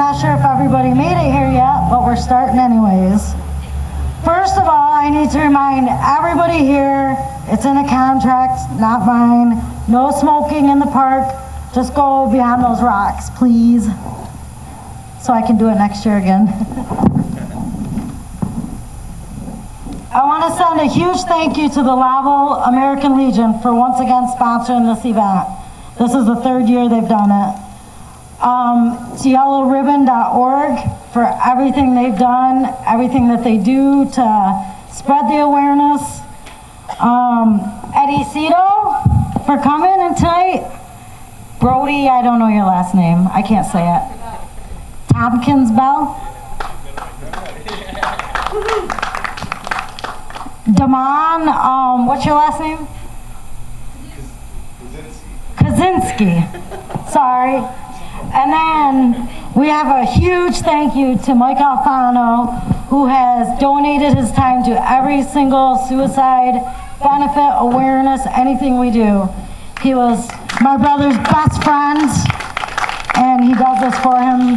not sure if everybody made it here yet, but we're starting anyways. First of all, I need to remind everybody here, it's in a contract, not mine. No smoking in the park. Just go beyond those rocks, please. So I can do it next year again. I want to send a huge thank you to the Lowville American Legion for once again sponsoring this event. This is the 3rd year they've done it. To yellowribbon.org for everything they've done, everything that they do to spread the awareness. Eddie Cito for coming in tonight. Brody, I don't know your last name. I can't say it. Tompkins Bell. Damon, what's your last name? Kaczynski. Sorry. And then we have a huge thank you to Mike Alfano, who has donated his time to every single suicide benefit, awareness, anything we do. He was my brother's best friend, and he does this for him,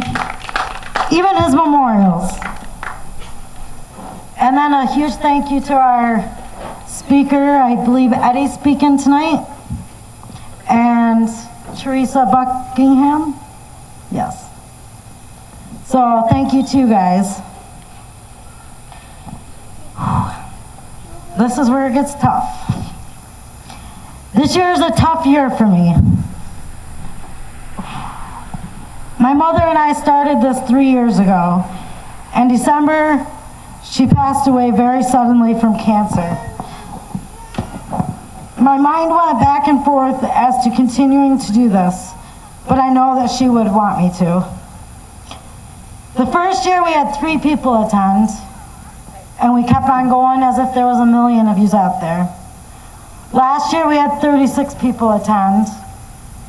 even his memorials. And then a huge thank you to our speaker, I believe Eddie's speaking tonight, and Teresa Buckingham. Yes. So thank you to you guys. This is where it gets tough. This year is a tough year for me. My mother and I started this 3 years ago. In December, she passed away very suddenly from cancer. My mind went back and forth as to continuing to do this, but I know that she would want me to. The first year we had 3 people attend, and we kept on going as if there was a million of yous out there. Last year we had 36 people attend,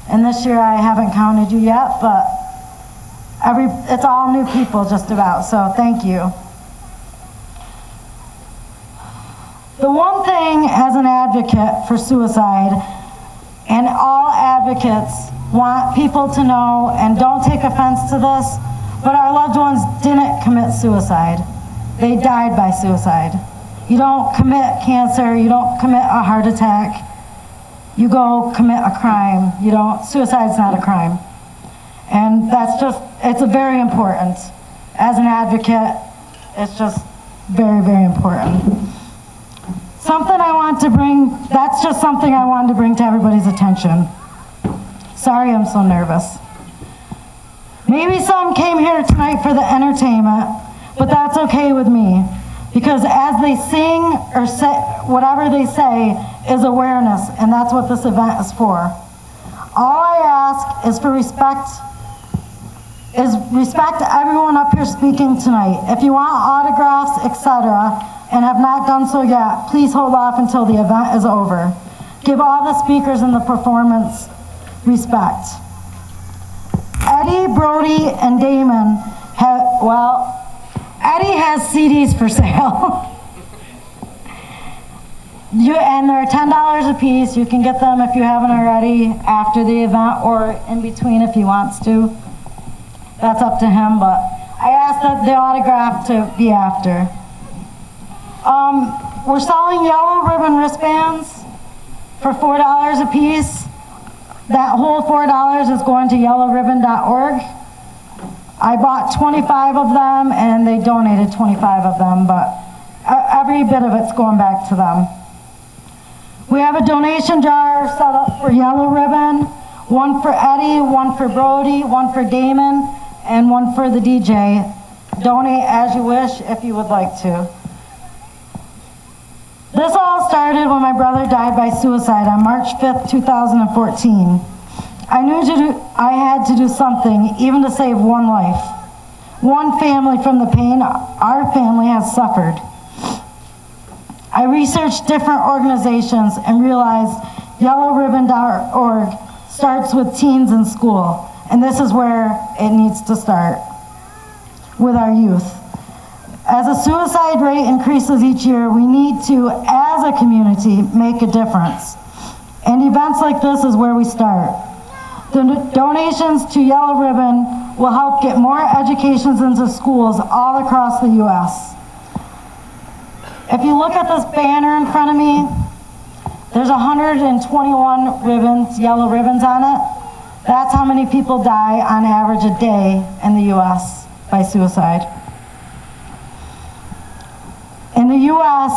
and this year I haven't counted you yet, but it's all new people just about, so thank you. The one thing as an advocate for suicide, and all advocates want people to know, and don't take offense to this, but our loved ones didn't commit suicide. They died by suicide. You don't commit cancer, you don't commit a heart attack, you go commit a crime. Suicide's not a crime. And that's just, it's very important. As an advocate, it's just very, very important. That's just something I wanted to bring to everybody's attention. Sorry, I'm so nervous. Maybe some came here tonight for the entertainment, but that's okay with me, because as they sing or say, whatever they say is awareness, and that's what this event is for. All I ask is for respect to everyone up here speaking tonight. If you want autographs, etc., and have not done so yet, please hold off until the event is over. Give all the speakers in the performance respect. Eddie, Brody, and Damon Eddie has CDs for sale. And they're $10 a piece. You can get them if you haven't already after the event or in between if he wants to. That's up to him, but I asked that the autograph to be after. We're selling yellow ribbon wristbands for $4 a piece. That whole $4 is going to yellowribbon.org. I bought 25 of them and they donated 25 of them, but every bit of it's going back to them. We have a donation jar set up for Yellow Ribbon, one for Eddie, one for Brody, one for Damon, and one for the DJ. Donate as you wish if you would like to. This all started when my brother died by suicide on March 5th, 2014. I knew I had to do something, even to save one life, one family from the pain our family has suffered. I researched different organizations and realized yellowribbon.org starts with teens in school, and this is where it needs to start, with our youth. As the suicide rate increases each year, we need to, as a community, make a difference. And events like this is where we start. Donations to Yellow Ribbon will help get more educations into schools all across the U.S. If you look at this banner in front of me, there's 121 ribbons, yellow ribbons on it. That's how many people die on average a day in the U.S. by suicide. In the U.S.,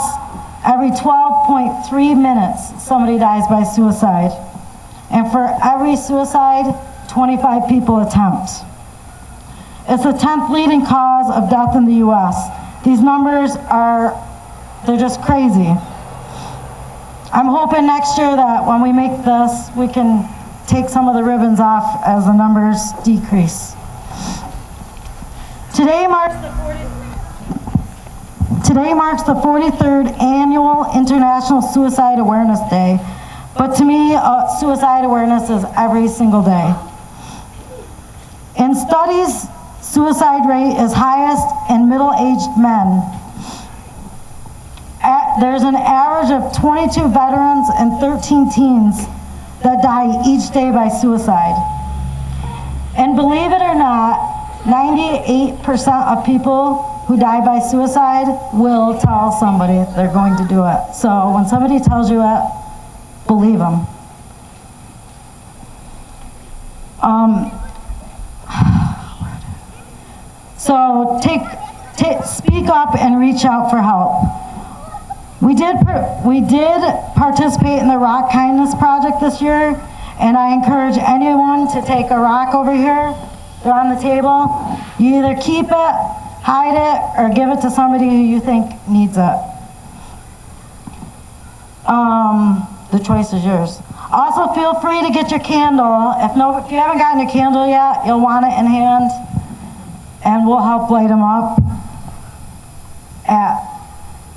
every 12.3 minutes, somebody dies by suicide. And for every suicide, 25 people attempt. It's the 10th leading cause of death in the U.S. These numbers they're just crazy. I'm hoping next year that when we make this, we can take some of the ribbons off as the numbers decrease. Today marks the 43rd Annual International Suicide Awareness Day. But to me, suicide awareness is every single day. In studies, suicide rate is highest in middle-aged men. There's an average of 22 veterans and 13 teens that die each day by suicide. And believe it or not, 98% of people who die by suicide will tell somebody they're going to do it. So when somebody tells you it, believe them. So speak up and reach out for help. We did participate in the Rock Kindness Project this year, and I encourage anyone to take a rock over here. They're on the table. You either keep it, hide it, or give it to somebody who you think needs it. The choice is yours. Also, feel free to get your candle. If you haven't gotten your candle yet, you'll want it in hand, and we'll help light them up at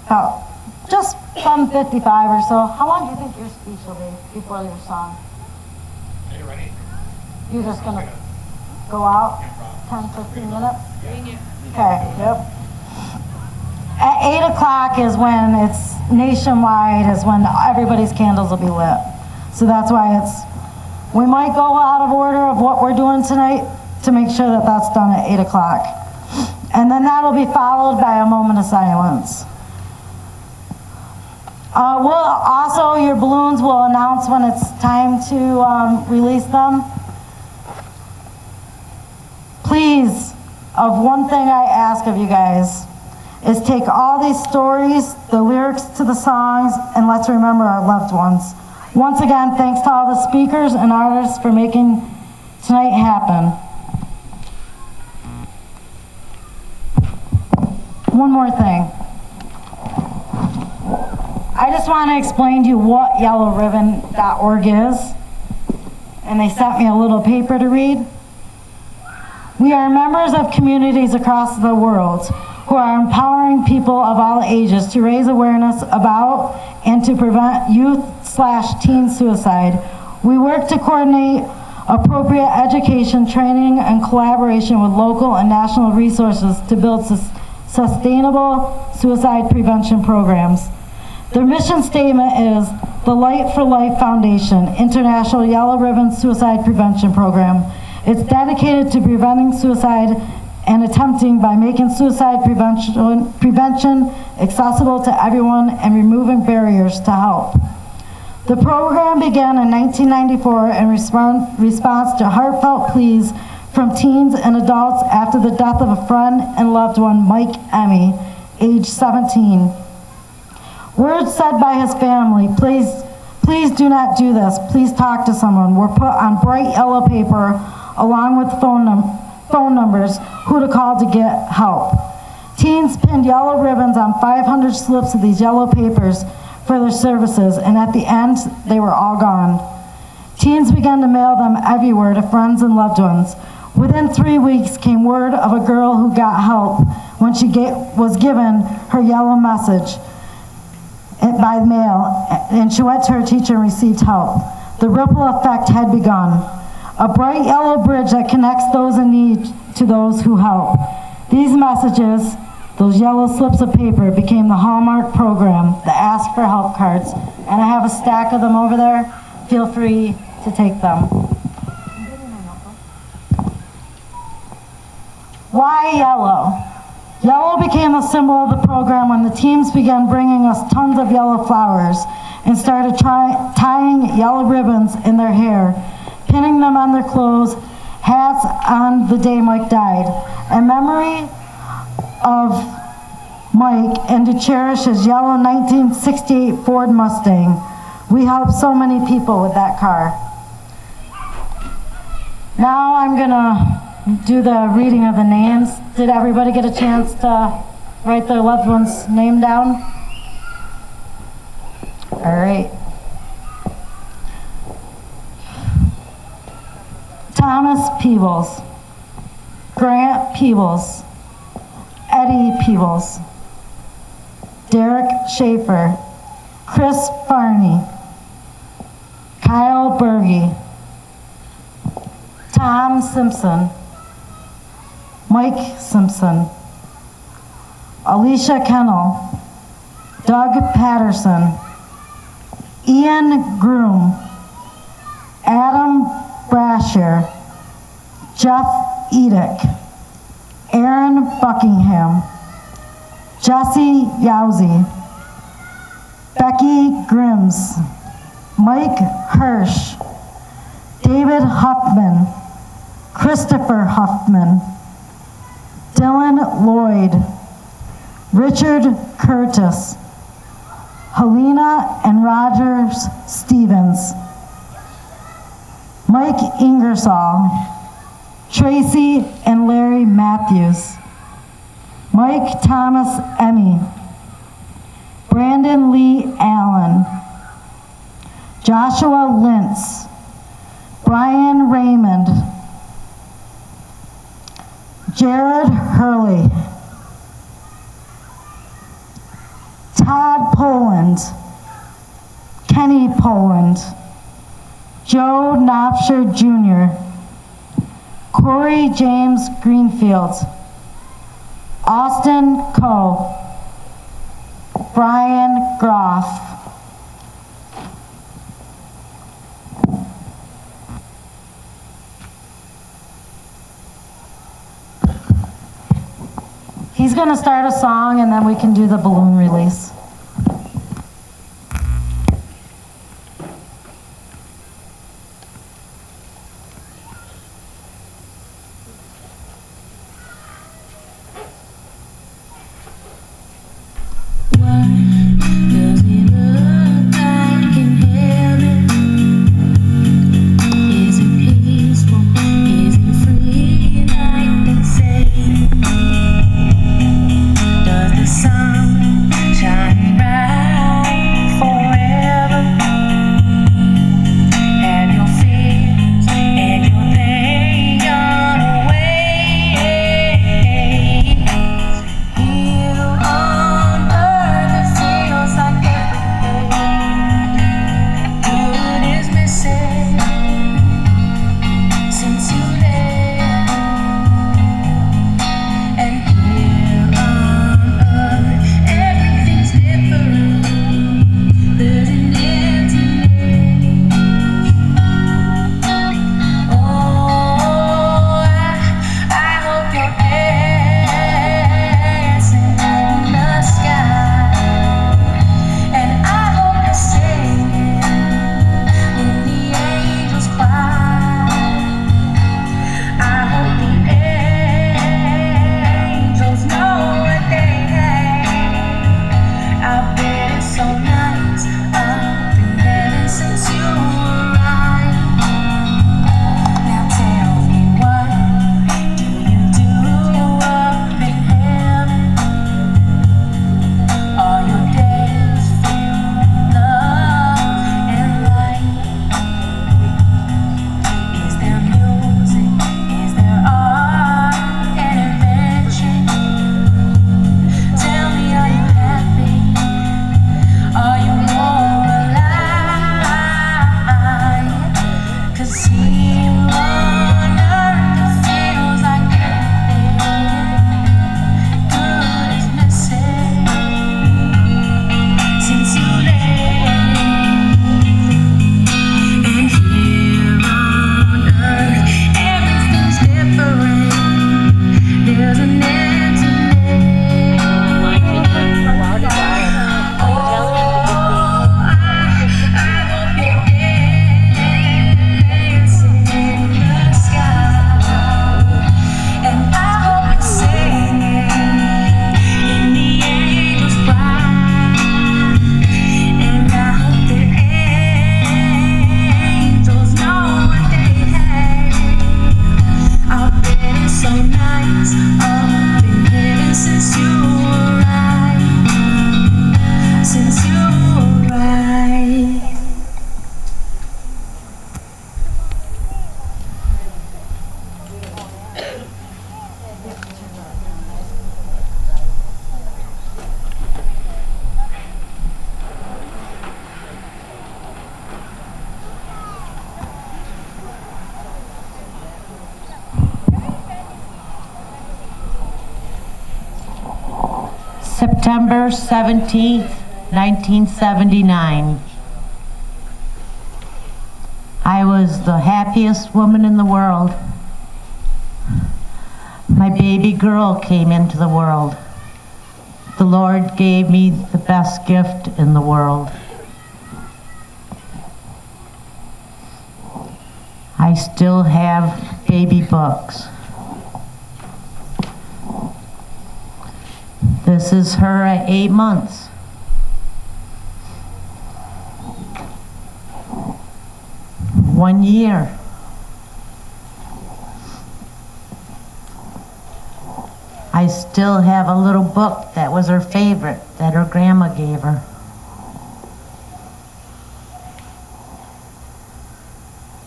about just 7:55 or so. How long do you think your speech will be before your song? Are you ready? You're just gonna go out 10, 15 minutes? Okay, yep. At 8 o'clock is when it's nationwide, is when everybody's candles will be lit. So that's why we might go out of order of what we're doing tonight to make sure that that's done at 8 o'clock. And then that'll be followed by a moment of silence. Your balloons will announce when it's time to release them. Please, one thing I ask of you guys is take all these stories, the lyrics to the songs, and let's remember our loved ones. Once again, thanks to all the speakers and artists for making tonight happen. One more thing. I just want to explain to you what yellowribbon.org is. And they sent me a little paper to read. We are members of communities across the world who are empowering people of all ages to raise awareness about and to prevent youth/teen suicide. We work to coordinate appropriate education, training, and collaboration with local and national resources to build sustainable suicide prevention programs. Their mission statement is the Light for Life Foundation, International Yellow Ribbon Suicide Prevention Program. It's dedicated to preventing suicide and attempting by making suicide prevention accessible to everyone and removing barriers to help. The program began in 1994 in response to heartfelt pleas from teens and adults after the death of a friend and loved one, Mike Emmy, age 17. Words said by his family, please do not do this, please talk to someone, were put on bright yellow paper along with phone numbers, who to call to get help. Teens pinned yellow ribbons on 500 slips of these yellow papers for their services, and at the end, they were all gone. Teens began to mail them everywhere to friends and loved ones. Within 3 weeks came word of a girl who got help when she was given her yellow message by mail, and she went to her teacher and received help. The ripple effect had begun. A bright yellow bridge that connects those in need to those who help. These messages, those yellow slips of paper, became the hallmark program, the Ask for Help cards. And I have a stack of them over there. Feel free to take them. Why yellow? Yellow became a symbol of the program when the teams began bringing us tons of yellow flowers and started tying yellow ribbons in their hair, pinning them on their clothes, hats on the day Mike died. In memory of Mike and to cherish his yellow 1968 Ford Mustang, we helped so many people with that car. Now I'm gonna do the reading of the names. Did everybody get a chance to write their loved one's name down? All right. Thomas Peebles, Grant Peebles, Eddie Peebles, Derek Schaefer, Chris Farney, Kyle Berge, Tom Simpson, Mike Simpson, Alicia Kennel, Doug Patterson, Ian Groom, Adam Brasher, Jeff Edick, Aaron Buckingham, Jesse Yowzy, Becky Grims, Mike Hirsch, David Huffman, Christopher Huffman, Dylan Lloyd, Richard Curtis, Helena and Rogers Stevens, Mike Ingersoll, Tracy and Larry Matthews, Mike Thomas Emmy, Brandon Lee Allen, Joshua Lintz, Brian Raymond, Jared Hurley, Todd Poland, Kenny Poland, Joe Knopfscher Jr., Corey James Greenfield, Austin Coe, Brian Groff. He's going to start a song and then we can do the balloon release. Shine September 17th, 1979. I was the happiest woman in the world. My baby girl came into the world. The Lord gave me the best gift in the world. I still have baby books. This is her at 8 months. One year. I still have a little book that was her favorite, that her grandma gave her.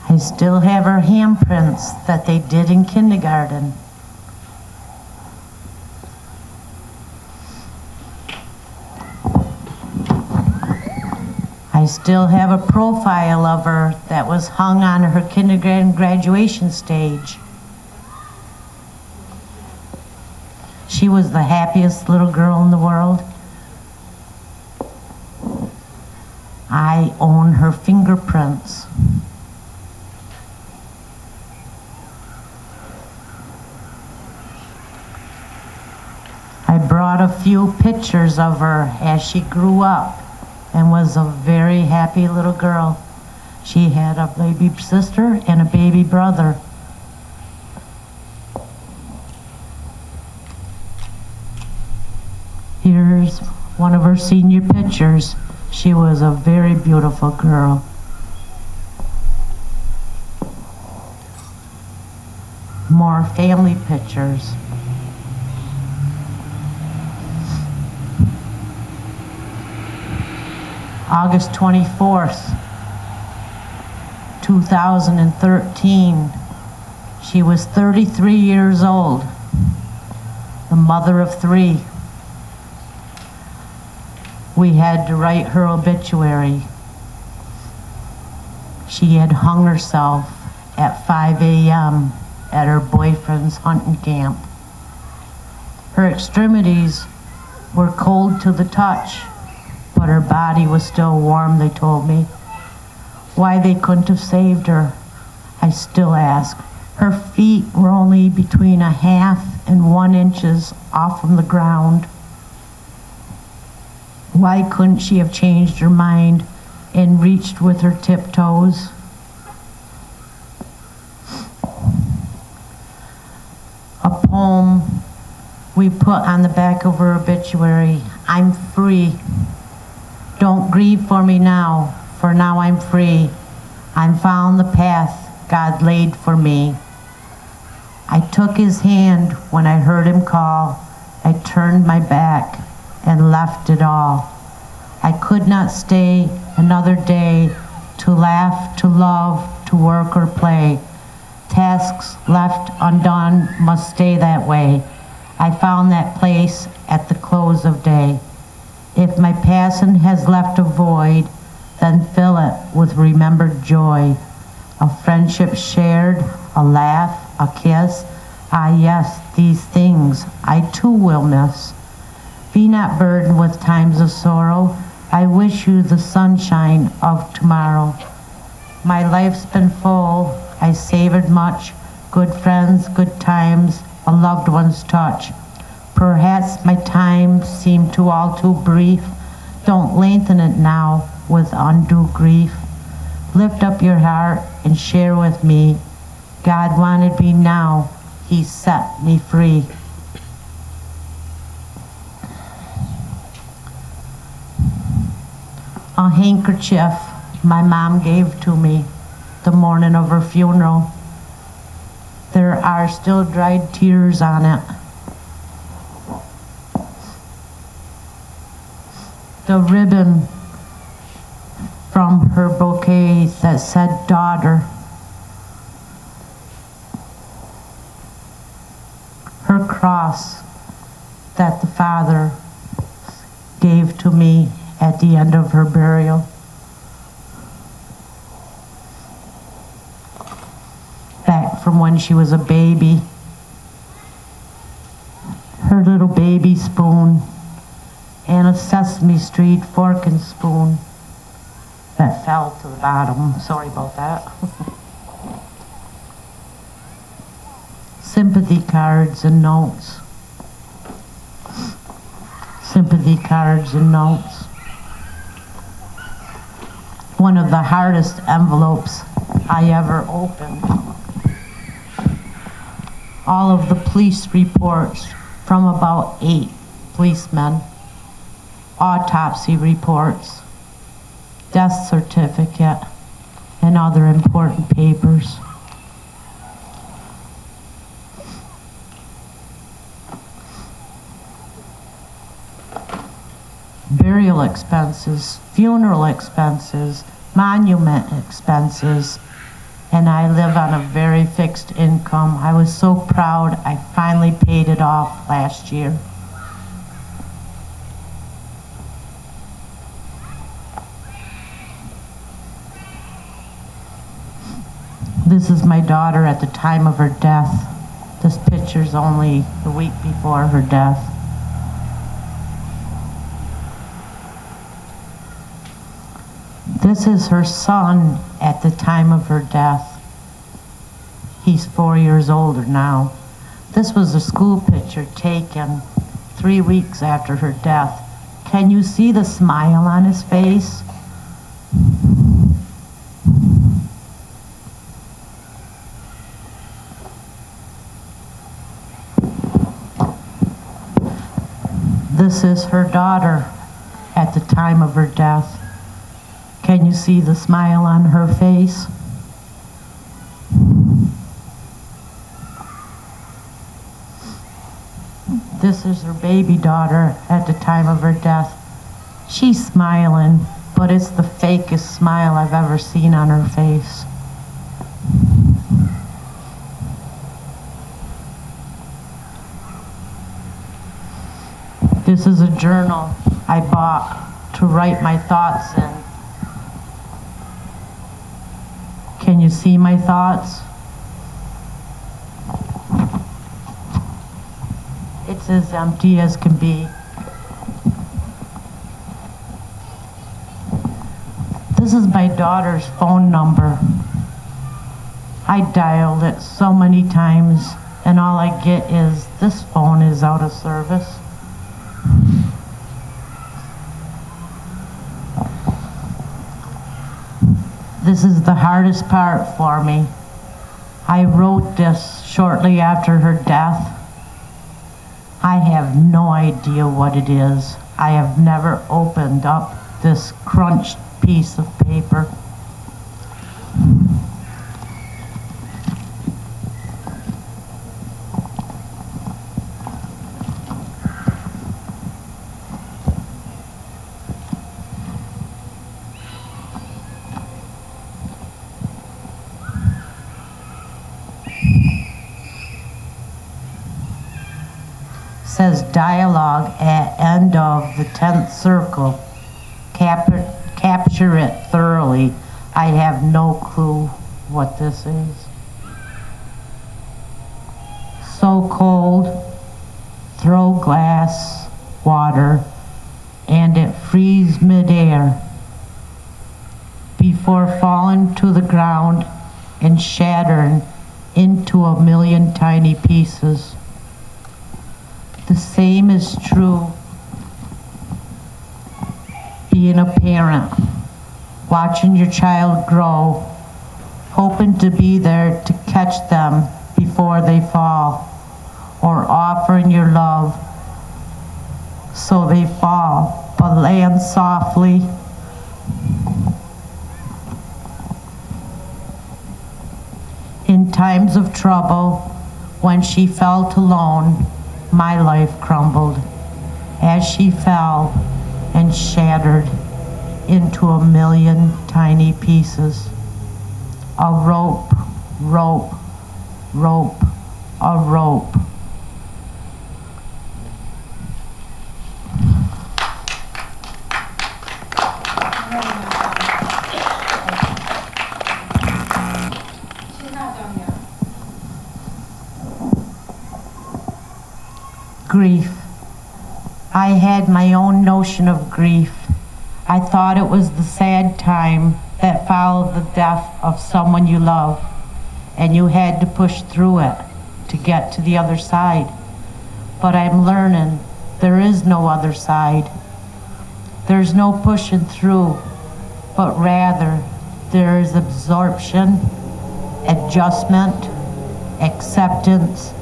I still have her handprints that they did in kindergarten. I still have a profile of her that was hung on her kindergarten graduation stage. She was the happiest little girl in the world. I own her fingerprints. I brought a few pictures of her as she grew up and was a very happy little girl. She had a baby sister and a baby brother. Here's one of her senior pictures. She was a very beautiful girl. More family pictures. August 24th, 2013. She was 33 years old, the mother of 3. We had to write her obituary. She had hung herself at 5 a.m. at her boyfriend's hunting camp. Her extremities were cold to the touch, but her body was still warm, they told me. Why they couldn't have saved her, I still ask. Her feet were only between 1/2 and 1 inches off from the ground. Why couldn't she have changed her mind and reached with her tiptoes? A poem we put on the back of her obituary: I'm free. Don't grieve for me now, for now I'm free. I'm found the path God laid for me. I took his hand when I heard him call. I turned my back and left it all. I could not stay another day to laugh, to love, to work or play. Tasks left undone must stay that way. I found that place at the close of day. If my passing has left a void, then fill it with remembered joy. A friendship shared, a laugh, a kiss. Ah yes, these things I too will miss. Be not burdened with times of sorrow. I wish you the sunshine of tomorrow. My life's been full, I savored much. Good friends, good times, a loved one's touch. Perhaps my time seemed to all too brief. Don't lengthen it now with undue grief. Lift up your heart and share with me. God wanted me now, he set me free. A handkerchief my mom gave to me the morning of her funeral. There are still dried tears on it. The ribbon from her bouquet that said daughter. Her cross that the Father gave to me at the end of her burial. Back from when she was a baby. Her little baby spoon Sesame Street fork and spoon that fell to the bottom. Sorry about that. Sympathy cards and notes. Sympathy cards and notes. One of the hardest envelopes I ever opened. All of the police reports from about 8 policemen, autopsy reports, death certificate, and other important papers. Burial expenses, funeral expenses, monument expenses, and I live on a very fixed income. I was so proud I finally paid it off last year. This is my daughter at the time of her death. This picture's only the week before her death. This is her son at the time of her death. He's 4 years older now. This was a school picture taken 3 weeks after her death. Can you see the smile on his face? This is her daughter at the time of her death. Can you see the smile on her face? This is her baby daughter at the time of her death. She's smiling, but it's the fakest smile I've ever seen on her face. This is a journal I bought to write my thoughts in. Can you see my thoughts? It's as empty as can be. This is my daughter's phone number. I dialed it so many times, and all I get is, this phone is out of service. This is the hardest part for me. I wrote this shortly after her death. I have no idea what it is. I have never opened up this crunched piece of paper. Says dialogue at end of the 10th circle. Capture it thoroughly. I have no clue what this is. So cold, throw glass, water, and it freeze midair before falling to the ground and shattering into a million tiny pieces. The same is true being a parent, watching your child grow, hoping to be there to catch them before they fall, or offering your love so they fall, but land softly. In times of trouble, when she felt alone, my life crumbled as she fell and shattered into a million tiny pieces. A rope, rope, rope, a rope. She's not done yet. Grief. I had my own notion of grief. I thought it was the sad time that followed the death of someone you love, and you had to push through it to get to the other side. But I'm learning there is no other side. There's no pushing through, but rather there is absorption, adjustment, acceptance,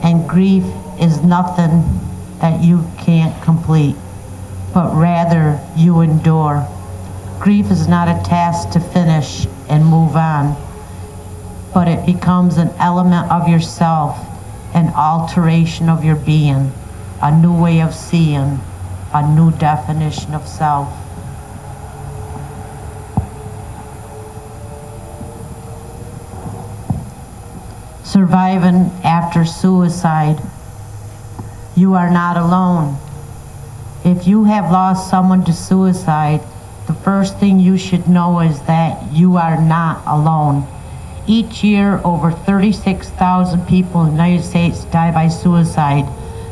and grief is nothing that you can't complete, but rather you endure. Grief is not a task to finish and move on, but it becomes an element of yourself, an alteration of your being, a new way of seeing, a new definition of self. Surviving after suicide. You are not alone. If you have lost someone to suicide, the first thing you should know is that you are not alone. Each year, over 36,000 people in the United States die by suicide,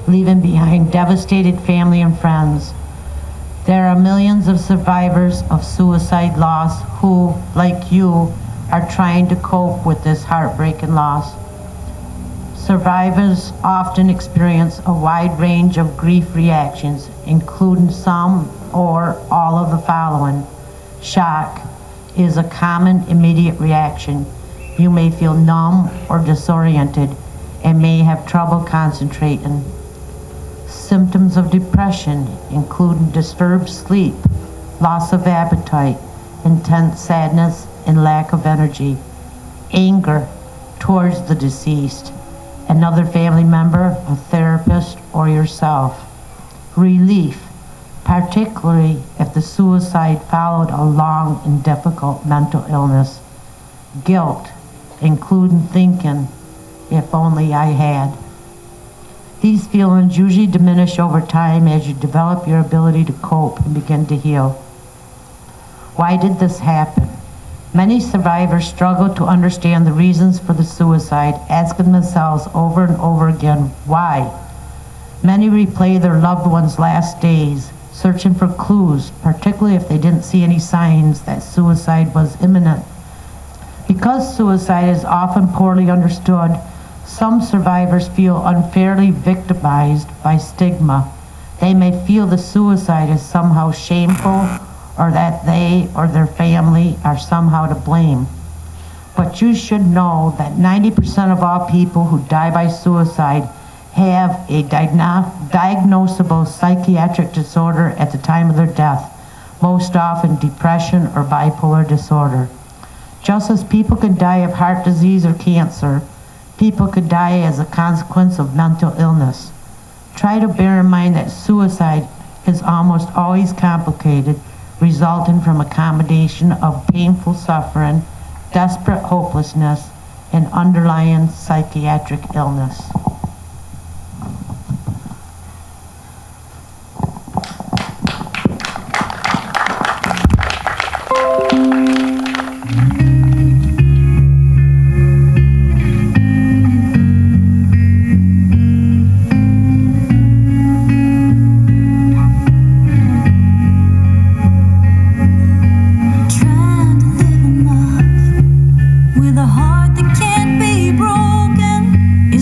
leaving behind devastated family and friends. There are millions of survivors of suicide loss who, like you, are trying to cope with this heartbreaking loss. Survivors often experience a wide range of grief reactions, including some or all of the following. Shock is a common immediate reaction. You may feel numb or disoriented and may have trouble concentrating. Symptoms of depression include disturbed sleep, loss of appetite, intense sadness, and lack of energy. Anger towards the deceased, another family member, a therapist, or yourself. Relief, particularly if the suicide followed a long and difficult mental illness. Guilt, including thinking, if only I had. These feelings usually diminish over time as you develop your ability to cope and begin to heal. Why did this happen? Many survivors struggle to understand the reasons for the suicide, asking themselves over and over again, why? Many replay their loved ones' last days, searching for clues, particularly if they didn't see any signs that suicide was imminent. Because suicide is often poorly understood, some survivors feel unfairly victimized by stigma. They may feel the suicide is somehow shameful, or that they or their family are somehow to blame. But you should know that 90% of all people who die by suicide have a diagnosable psychiatric disorder at the time of their death, most often depression or bipolar disorder. Just as people can die of heart disease or cancer, people could die as a consequence of mental illness. Try to bear in mind that suicide is almost always complicated, resulting from a combination of painful suffering, desperate hopelessness, and underlying psychiatric illness.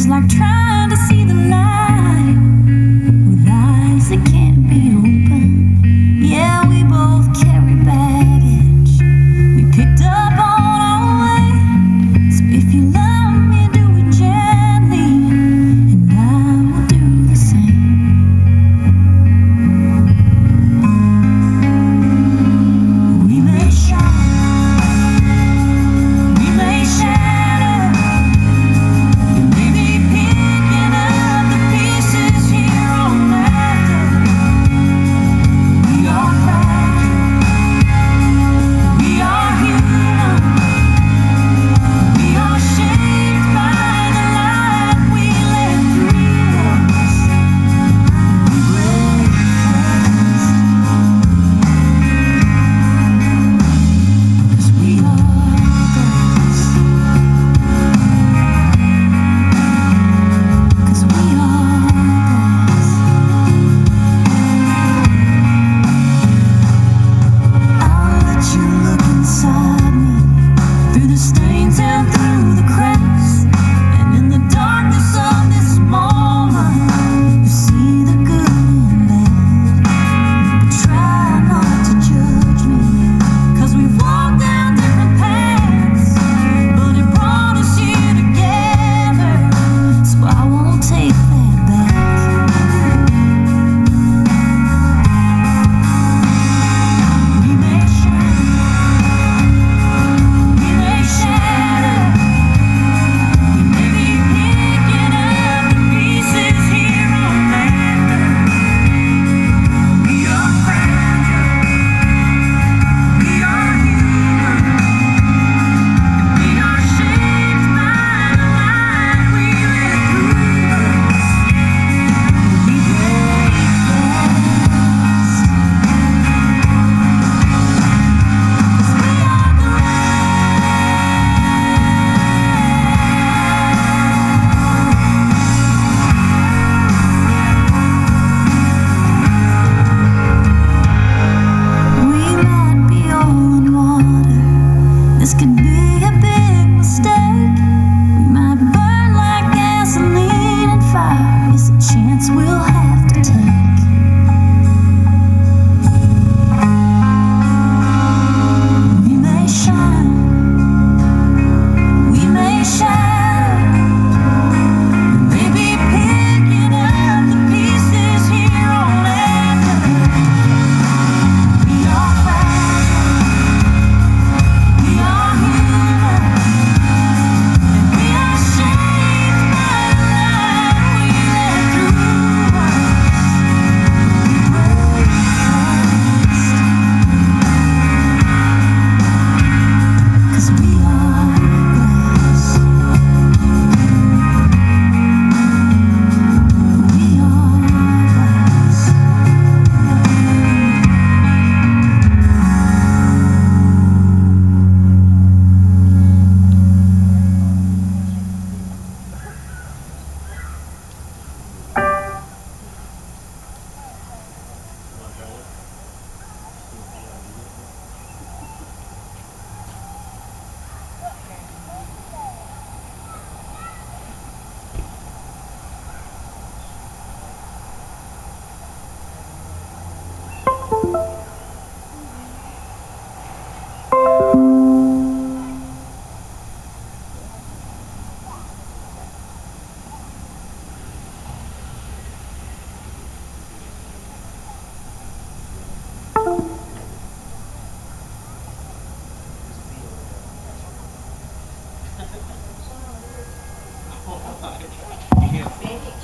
Like trying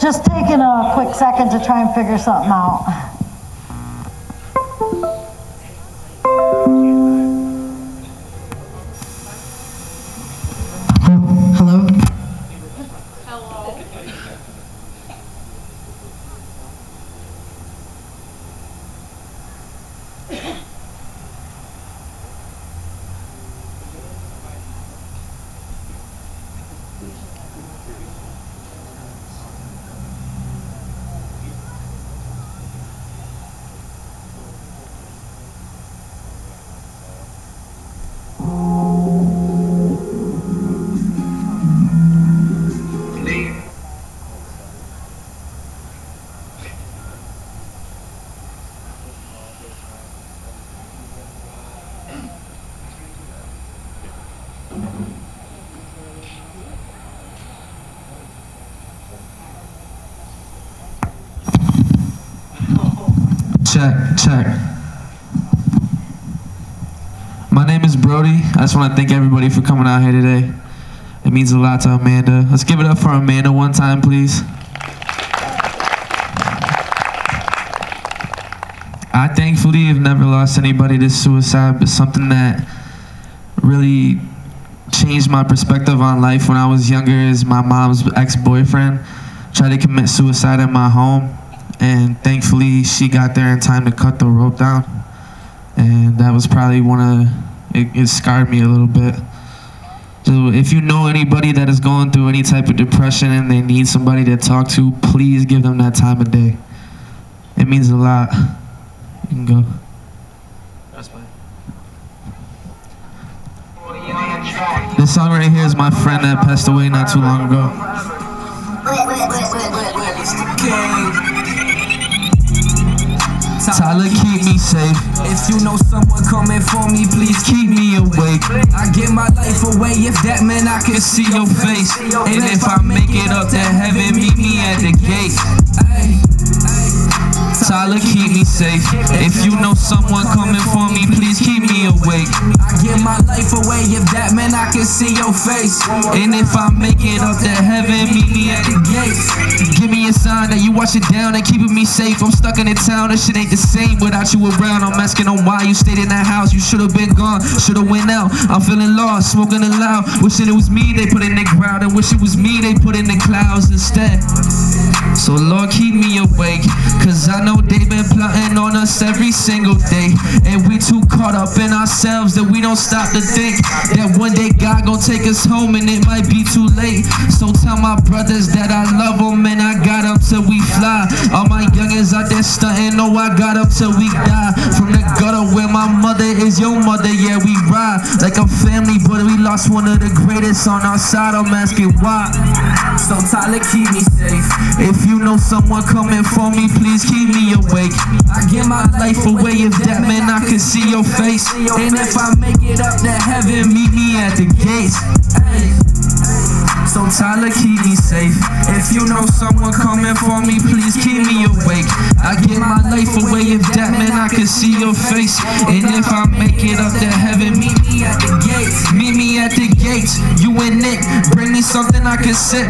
just taking a quick second to try and figure something out. Hello? Check. My name is Brody. I just want to thank everybody for coming out here today. It means a lot to Amanda. Let's give it up for Amanda one time, please. I thankfully have never lost anybody to suicide, but something that really changed my perspective on life when I was younger is my mom's ex-boyfriend tried to commit suicide in my home. And thankfully, she got there in time to cut the rope down. And that was probably it scarred me a little bit. So if you know anybody that is going through any type of depression and they need somebody to talk to, please give them that time of day. It means a lot. You can go. This song right here is my friend that passed away not too long ago. Tyler, keep me safe. If you know someone coming for me, please Keep me awake. I give my life away. If that meant I could see See your face. And if I make it up to heaven, meet me at the gate. Tyler, keep me safe. If you know someone coming for me, please keep me awake. I give my life away. If that meant I could see your face. And if I make it up to heaven, meet me at the gate. Give me a sign that you watch it down and keeping me safe. I'm stuck in the town, this shit ain't the same without you around. I'm asking on why you stayed in that house. You should've been gone, should've went out. I'm feeling lost, smoking it loud. Wishing it was me they put in the ground, and wish it was me they put in the clouds instead. So Lord, keep me awake, cause I know they've been plotting on us every single day. And we too caught up in ourselves that we don't stop to think that one day God gon' take us home and it might be too late. So tell my brothers that I love them and I got them till we fly. All my youngins out there stunting, know I got them till we die. From the gutter where my mother is your mother, yeah, we ride like a family, but we lost one of the greatest on our side. I'm asking why. So Tyler, keep me safe. If you know someone coming for me, please keep me awake. I give my Life away, if that meant I could see your face. And if I make it up to heaven, Meet me at the gates. So Tyler, keep me safe. If you know someone coming for me, please keep me awake. I give my life away, if that meant I could see your face. And if I make it up to heaven, meet me at the gates. Meet me at the gates. You and Nick, bring me something I can sit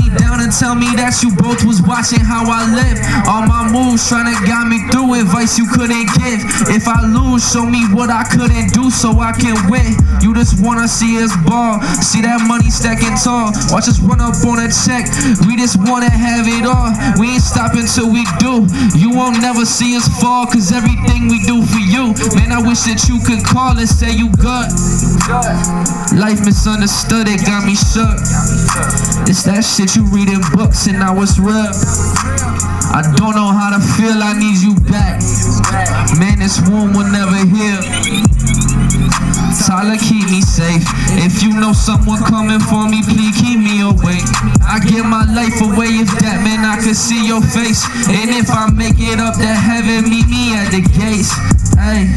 me down and tell me that you both was watching how I live. All my moves trying to guide me through advice you couldn't give. If I lose, show me what I couldn't do so I can win. You just wanna see us ball, see that money stacking tall. Watch us run up on a check, we just wanna have it all. We ain't stopping till we do. You won't never see us fall, cause everything we do for you. Man, I wish that you could call and say you good. Life misunderstood, it got me shook. It's that shit you read in books and now it's real. I don't know how to feel, I need you back. Man, this wound will never heal. Tyler, keep me safe. If you know someone coming for me, please keep me awake. I give my life away, if that meant I could see your face. And if I make it up to heaven, meet me at the gates. Hey,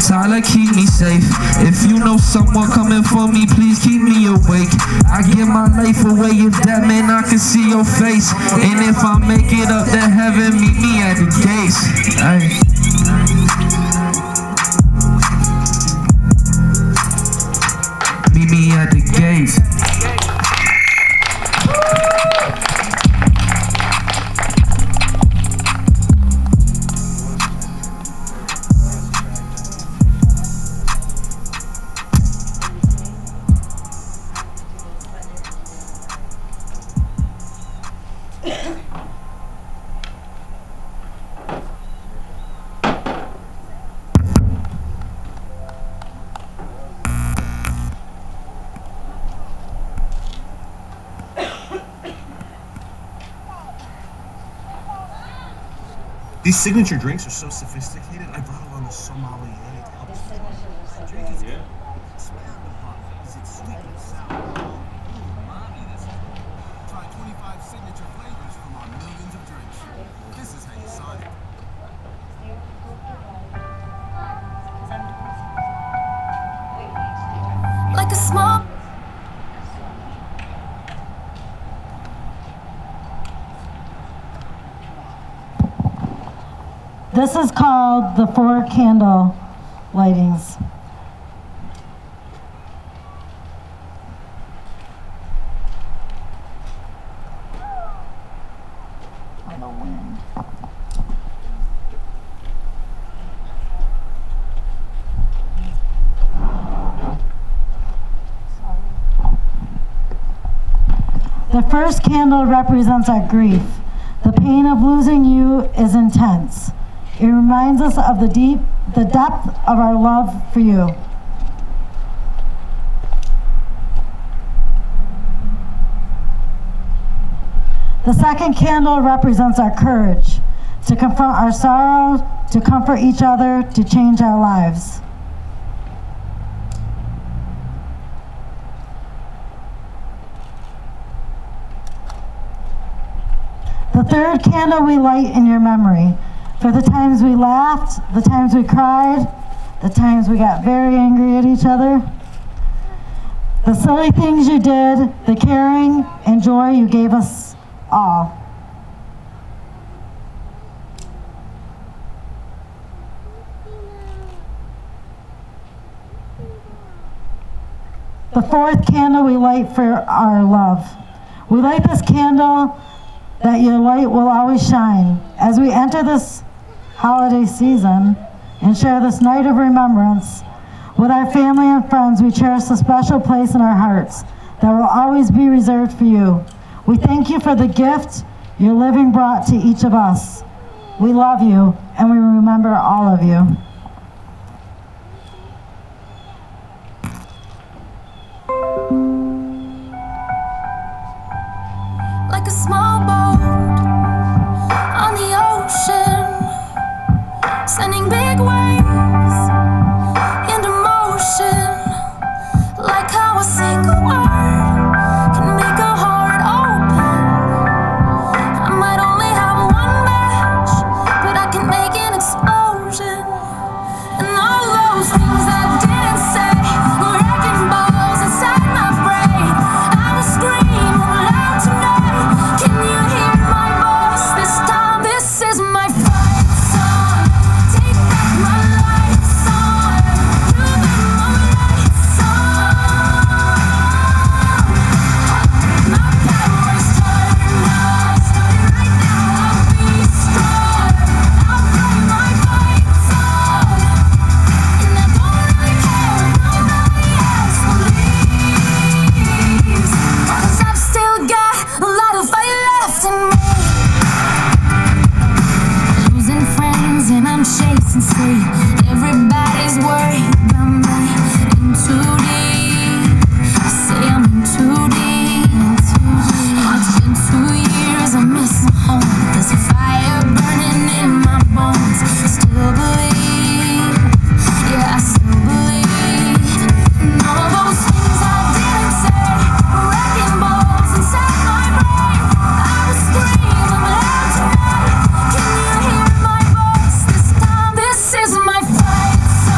Tyler, keep me safe. If you know someone coming for me, please keep me awake. I give my life away, if that meant I could see your face. And if I make it up to heaven, meet me at the gates. Hey. Meet me at the gates. These signature drinks are so sophisticated. I brought along a sommelier to help us. Drink is good. Expand upon it. Is it sweet and sour? Ooh, mommy, this is good. Try 25 signature flavors from our millions of drinks. This is how you sign it. Like a small. This is called the 4 candle lightings. For the wind. The first candle represents our grief. The pain of losing you is intense. It reminds us of the depth of our love for you. The second candle represents our courage to confront our sorrow, to comfort each other, to change our lives. The third candle we light in your memory. For the times we laughed, the times we cried, the times we got very angry at each other, the silly things you did, the caring and joy you gave us all. The fourth candle we light for our love. We light this candle that your light will always shine. As we enter this holiday season and share this night of remembrance with our family and friends, we cherish a special place in our hearts that will always be reserved for you. We thank you for the gift your living brought to each of us. We love you and we remember all of you. Like a small boat on the ocean, sending big waves into motion. Like how a single word can make a heart open. I might only have one match, but I can make an explosion. And all those things I didn't say were wrecking balls inside my brain. I will scream loud tonight. Can you hear my voice this time? This is my fight song. Take back my life song. Prove I'm right song. My power's turned on. Starting right now, I'll be strong. I'll play my fight song. And I don't really care if nobody else believes. 'Cause I've still got a lot of fight left in me. Losing friends and I'm chasing sleep. Everybody's worried about me. In too deep. I say I'm in too deep. It's been 2 years, I miss my home. There's a fire burning in my bones. I still believe. Yeah, I still believe. And all those things I didn't say were wrecking balls inside my brain. I will scream loud tonight. Can you hear my voice this time? This is my fight song.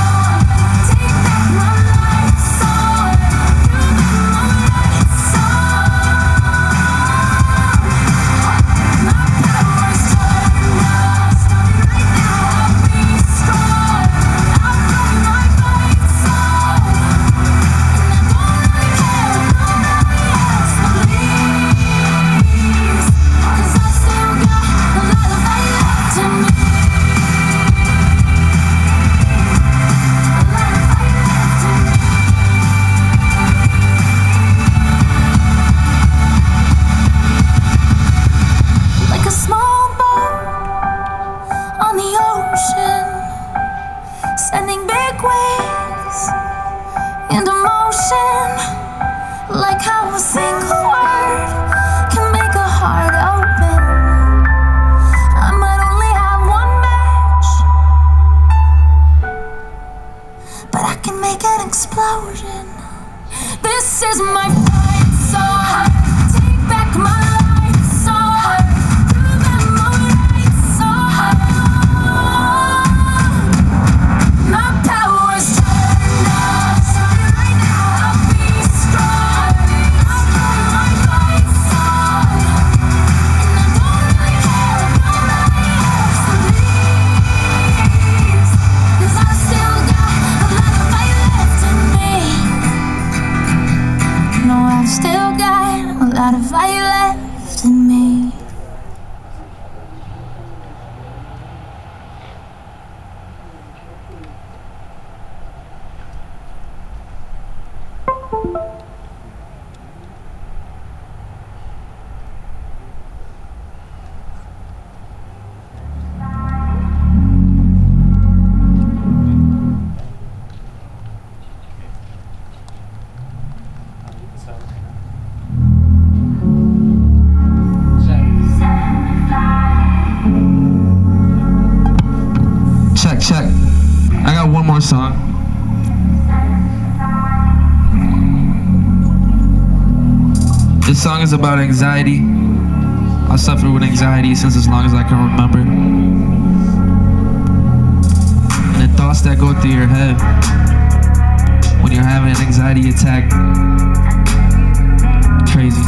Check. I got one more song. This song is about anxiety. I suffered with anxiety since as long as I can remember. And the thoughts that go through your head when you're having an anxiety attack, crazy.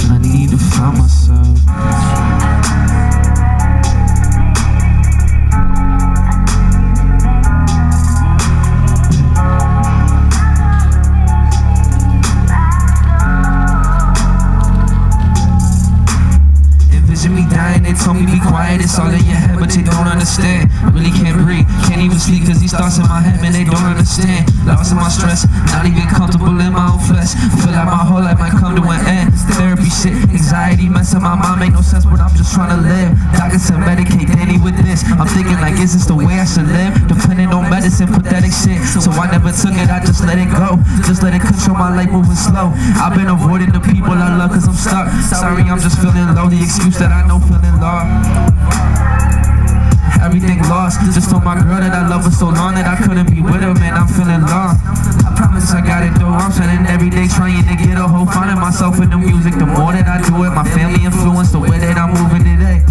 And I need to find myself. They told me be quiet, it's all in your head, but they don't understand. Really can't breathe, can't even sleep, cause these thoughts in my head, man, they don't understand. Lost in my stress, not even comfortable in my own flesh. Feel like my whole life might come to an end. Therapy shit, anxiety messing my mind, make no sense, but I'm just trying to live. Doctor said medicate daily with this. I'm thinking like, is this the way I should live? Depending on medicine, pathetic shit. So I never took it, I just let it go. Just let it control my life moving slow. I've been avoiding the people I love cause I'm stuck. Sorry, I'm just feeling low, the excuse that I know feeling lost. Everything lost. Just told my girl that I love her so long that I couldn't be with her, man, I'm feeling lost. I promise I got it though, I'm spending every day trying to get a hold, finding myself in the music. The more that I do it, my family influence the way that I'm moving today.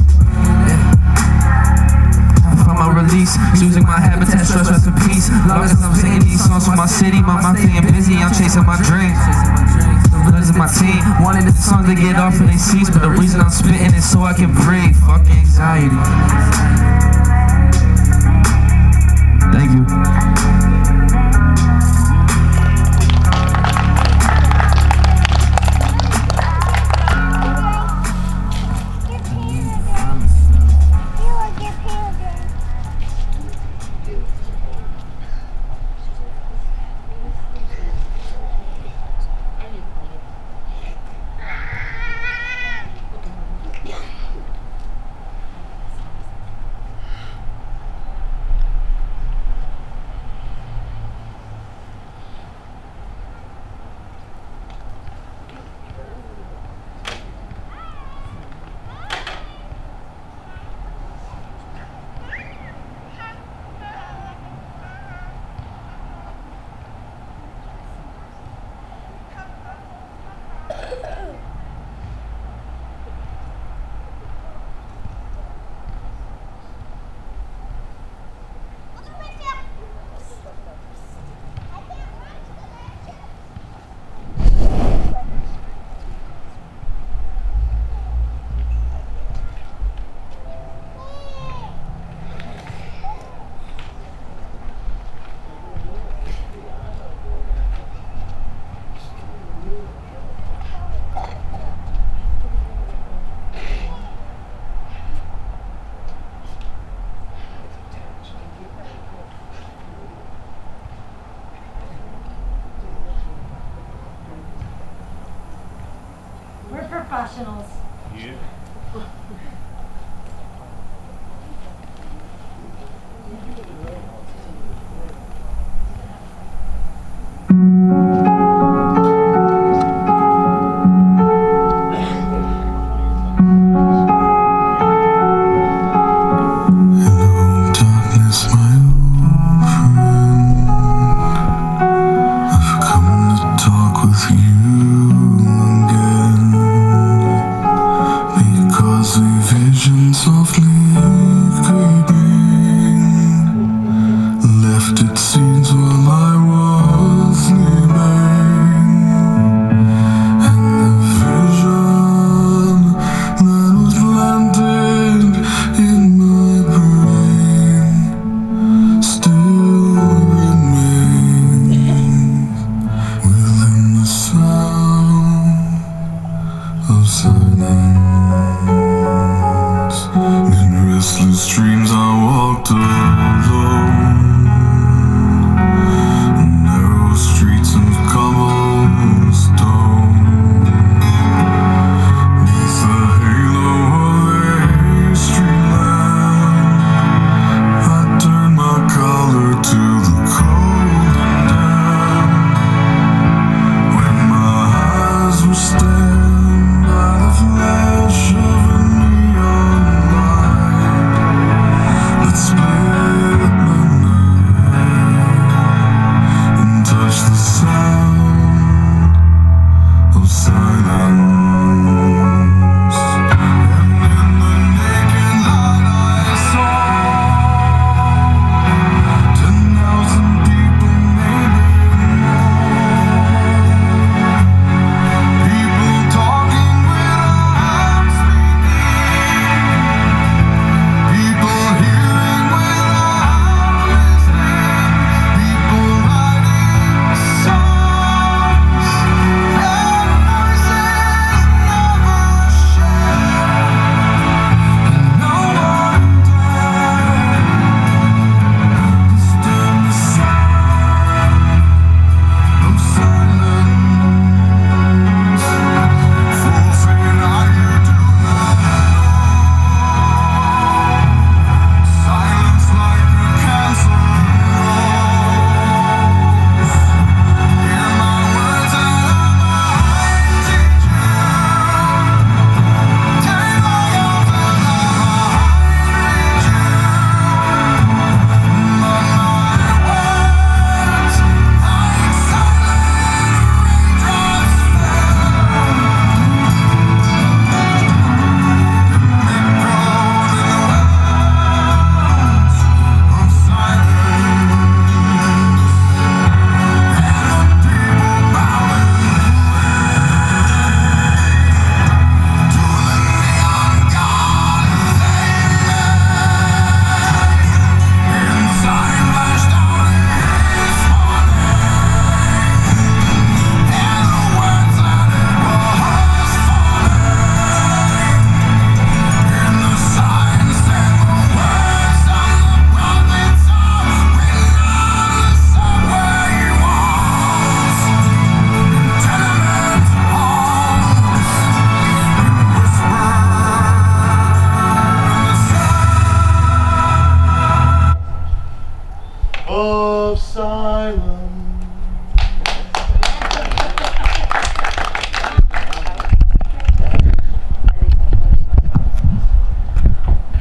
I find my release, choosing my habitat, stress, rest in peace. Long as I'm singing these songs for my city, my mind staying busy, I'm chasing my dreams. Is my team wanted the songs to get off of their seats, but the reason I'm spitting is so I can breathe. Fuck anxiety. Thank you. Professionals. Yeah. Stand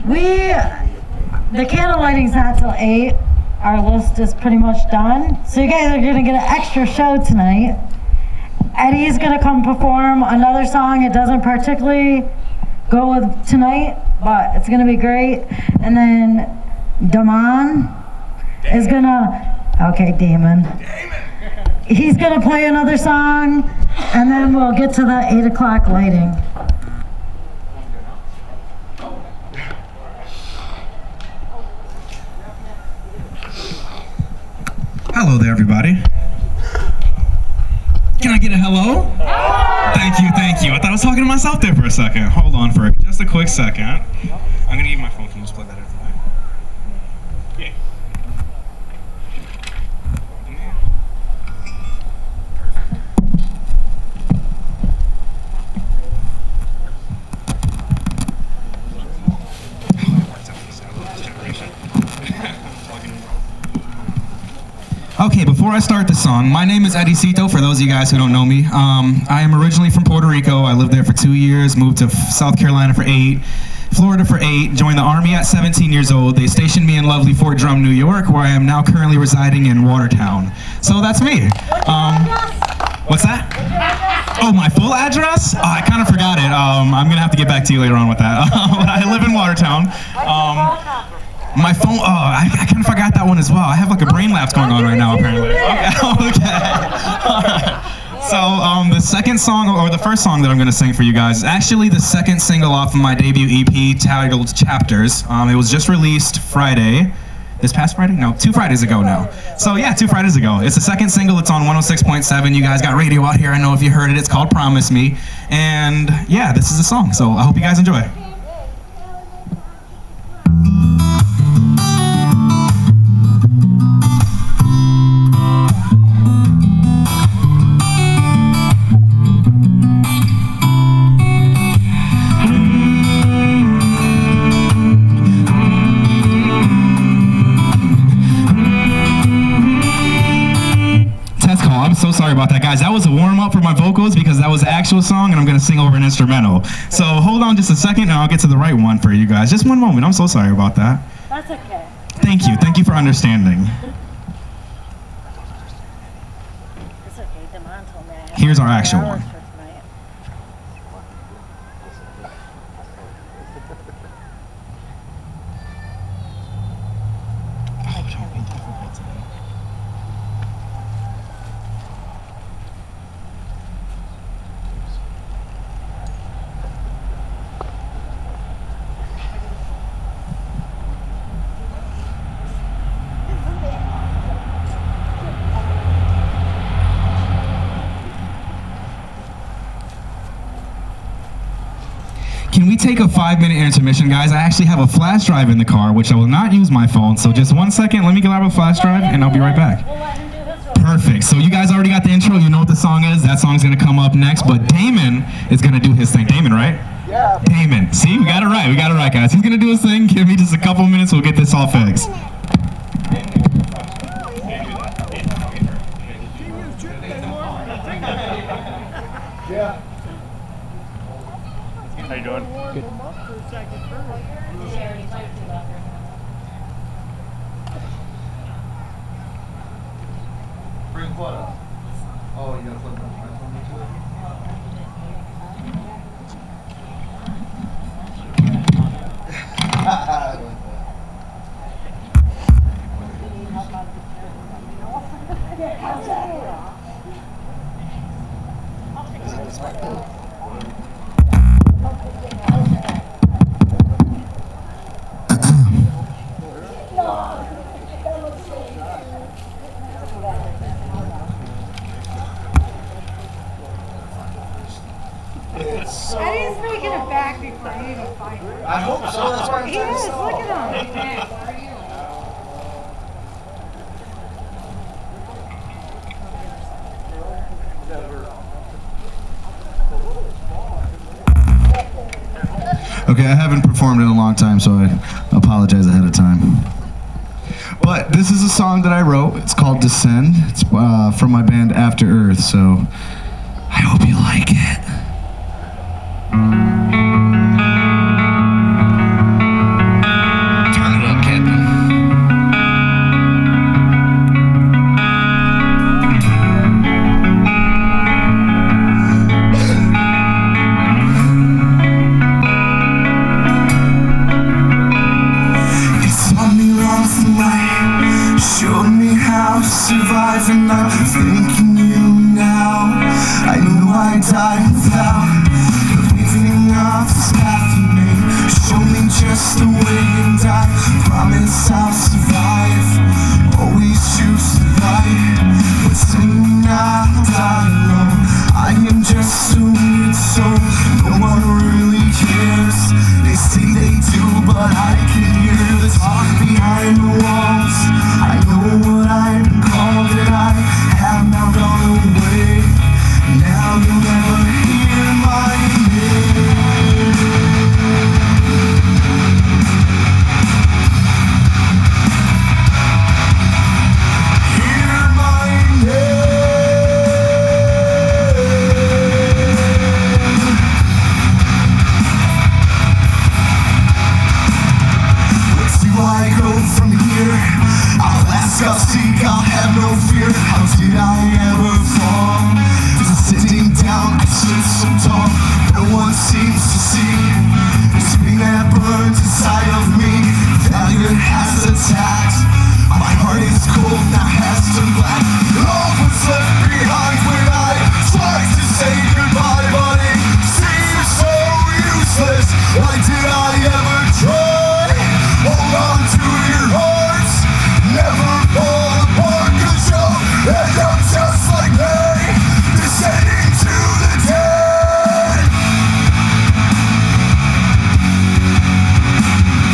The candle lighting's not till 8. Our list is pretty much done. So you guys are gonna get an extra show tonight. Eddie's gonna come perform another song. It doesn't particularly go with tonight, but it's gonna be great. And then Damon is gonna, okay, Damon. He's gonna play another song, and then we'll get to the 8 o'clock lighting. Hello there, everybody. Can I get a hello? Thank you, thank you. I thought I was talking to myself there for a second. Hold on for just a quick second. I'm gonna need my phone. Can you just plug that in for me? Yeah. Okay, before I start the song, my name is Eddie Cito, for those of you guys who don't know me. I am originally from Puerto Rico. I lived there for 2 years, moved to South Carolina for 8, Florida for 8, joined the Army at 17 years old. They stationed me in lovely Fort Drum, New York, where I am now currently residing in Watertown. So that's me. What's that? Oh, my full address? Oh, I kind of forgot it. I'm going to have to get back to you later on with that. I live in Watertown. My phone, I kind of forgot that one as well. I have like a brain lapse going on right now, apparently. Okay. So the second song, or the first song that I'm going to sing for you guys, is actually the second single off of my debut EP titled Chapters. It was just released Friday. This past Friday? No, 2 Fridays ago now. So yeah, 2 Fridays ago. It's the second single. It's on 106.7. You guys got radio out here. I know if you heard it. It's called Promise Me. And yeah, this is the song. So I hope you guys enjoy. So sorry about that, guys. That was a warm-up for my vocals because that was the actual song and I'm going to sing over an instrumental. So hold on just a second and I'll get to the right one for you guys. Just one moment. I'm so sorry about that. That's okay. Thank you. Thank you for understanding. It's okay. Damon told me I had Here's our actual one. Can we take a 5-minute intermission, guys? I actually have a flash drive in the car, which I will not use my phone. So just 1 second, let me grab a flash drive and I'll be right back. Perfect. So you guys already got the intro. You know what the song is. That song's going to come up next, but Damon is going to do his thing. Damon, right? Yeah. Damon. See, we got it right. We got it right, guys. He's going to do his thing. Give me just a couple minutes. We'll get this all fixed. Yeah. How you doing? Good. Bring what up? Oh, you gotta flip it. Eddie's making it back before you even find it. I hope so. That's why I'm He trying to is. stop. Look at him. Okay, I haven't performed in a long time, so I apologize ahead of time. But this is a song that I wrote. It's called Descend. It's from my band After Earth, so I hope you like it. but I can hear the talk behind the walls. I know what I've been called and I have now gone away. Now you'll never hear my name. Hear my I go from here? I'll ask, I'll seek, I'll have no fear. How did I ever fall? Just sitting down, I stood so tall. No one seems to see the spring that burns inside of me. Failure has attacked. My heart is cold, now has turned black. All was left behind when I tried to say goodbye, but it seems so useless. Why did I ever try? Hold on to your hearts, never fall apart, 'cause you'll end up just like me, descending to the dead.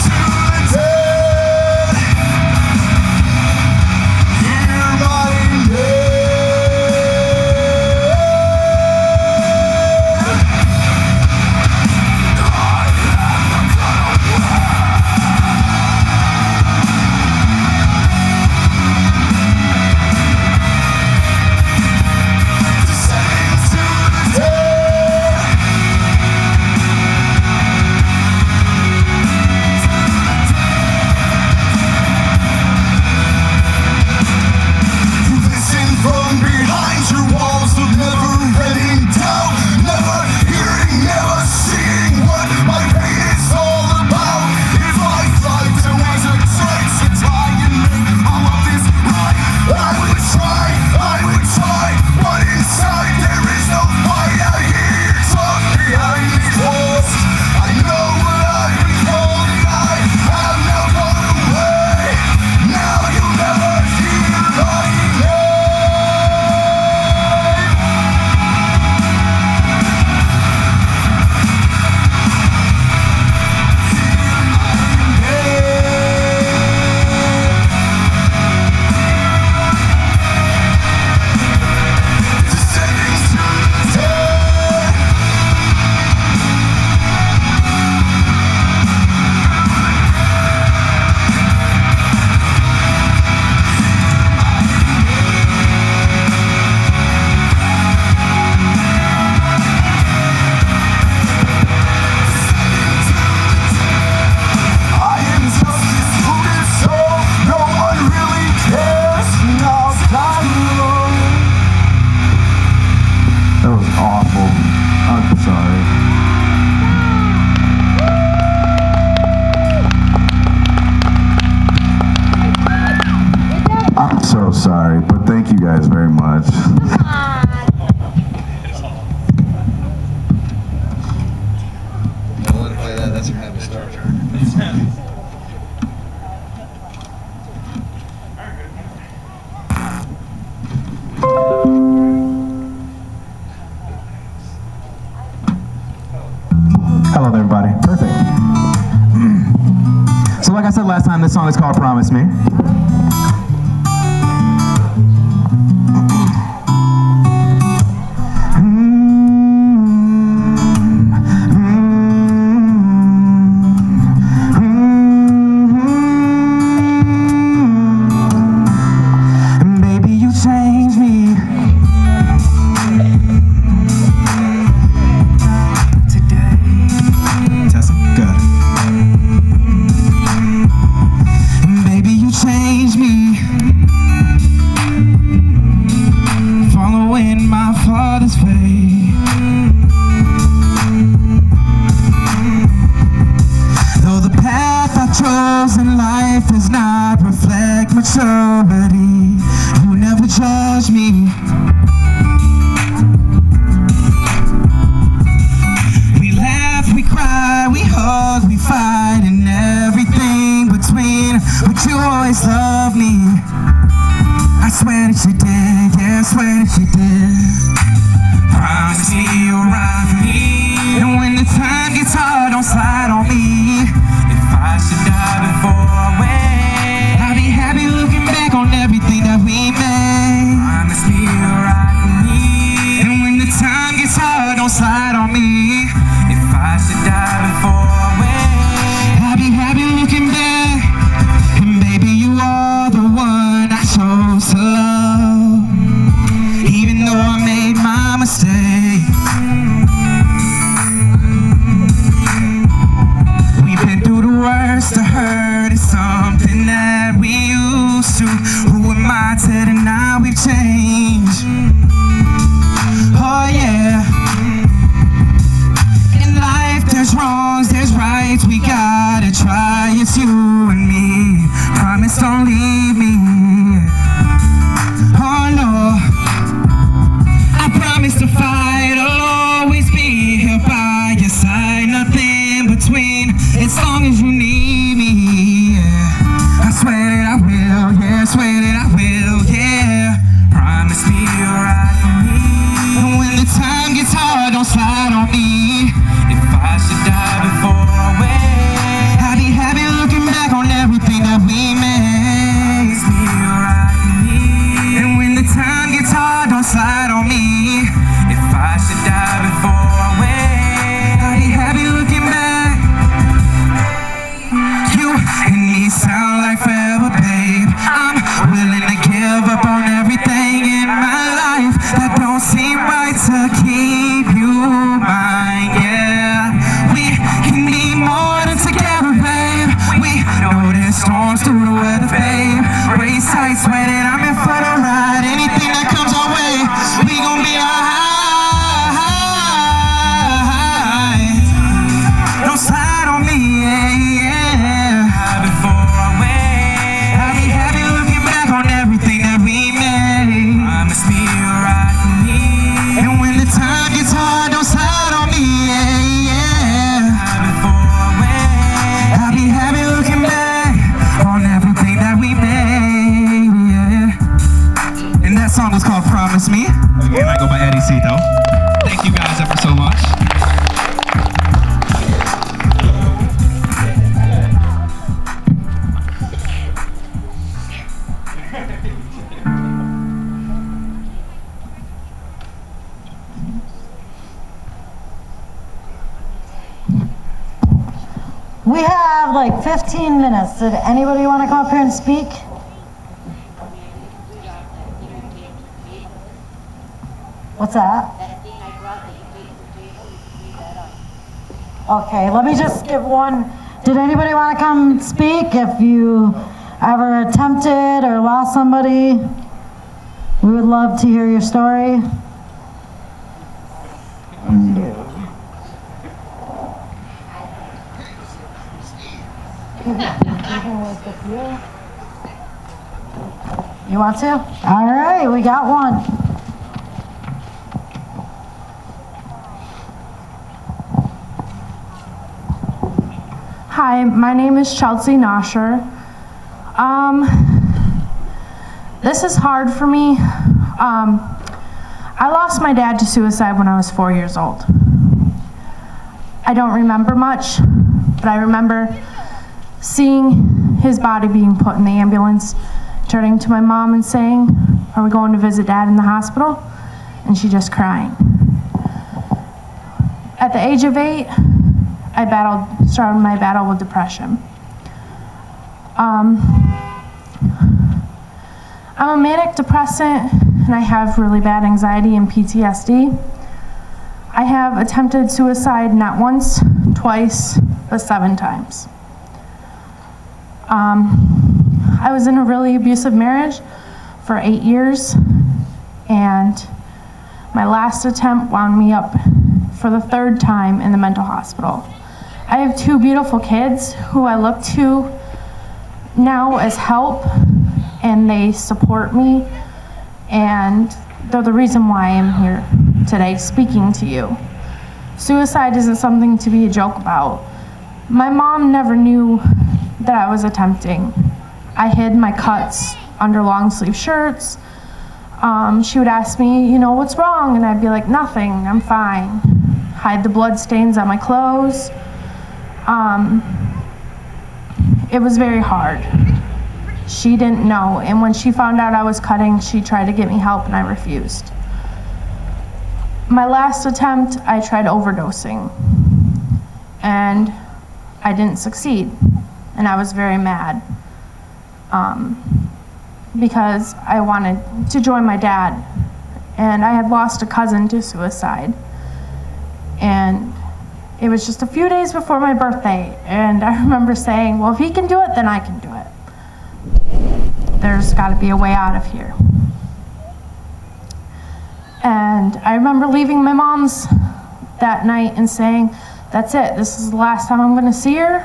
To the dead. Hear my name. Sorry, but thank you guys very much. Don't let it play that, that's your habit starter. Hello there, everybody. Perfect. So like I said last time, this song is called Promise Me. Maturity, you never judge me. We laugh, we cry, we hug, we fight, and everything between. But you always love me. I swear that you did, yeah, I swear that you did. Promise me you'll ride for me, and when the time gets hard, don't slide on me. If I between, as long as you need me, yeah. I swear that I will, yeah, I swear that I will, yeah. Promise me you're right for me. And when the time gets hard, don't slide on me. If I should die before I wake, I'll be happy looking back on everything that we made. Promise me you're right for me. And when the time gets hard, don't slide on me. If I should die before I wake, I'll be happy looking back. You and me sound like forever, babe. I'm willing to give up on everything in my life that don't seem right to keep you mine, yeah. We can be more than together, babe. We know there's storms through the weather, babe. Race tight, sweating, I'm in for the ride. Anything that comes our way, we gon' be alright. Don't slide on me, yeah. Before I wait, I'll be happy looking back on everything that we made. Promise me you're right for me. And when the time gets hard, don't slide on me, yeah. Before I wait, I'll be happy looking back on everything that we made, yeah. And that song was called Promise Me. Again, I go by Eddie Cito. Thank you guys ever so much. We have like 15 minutes. Did anybody want to come up here and speak? What's that? Okay, let me just give one. Did anybody want to come speak? If you ever attempted or lost somebody, we would love to hear your story. You want to? All right, we got one. Hi, my name is Chelsea Nosher. This is hard for me. I lost my dad to suicide when I was 4 years old. I don't remember much, but I remember seeing his body being put in the ambulance, turning to my mom and saying, "Are we going to visit Dad in the hospital?" And she just crying. At the age of 8, I started my battle with depression. I'm a manic depressant, and I have really bad anxiety and PTSD. I have attempted suicide not once, twice, but 7 times. I was in a really abusive marriage for 8 years, and my last attempt wound me up for the 3rd time in the mental hospital. I have 2 beautiful kids who I look to now as help, and they support me, and they're the reason why I'm here today speaking to you. Suicide isn't something to be a joke about. My mom never knew that I was attempting. I hid my cuts under long sleeve shirts. She would ask me, you know, what's wrong? And I'd be like, nothing, I'm fine. Hide the blood stains on my clothes. It was very hard. She didn't know, and when she found out I was cutting, she tried to get me help, and I refused. My last attempt, I tried overdosing, and I didn't succeed, and I was very mad because I wanted to join my dad, and I had lost a cousin to suicide, and it was just a few days before my birthday, and I remember saying, well, if he can do it, then I can do it. There's got to be a way out of here. And I remember leaving my mom's that night and saying, that's it, this is the last time I'm going to see her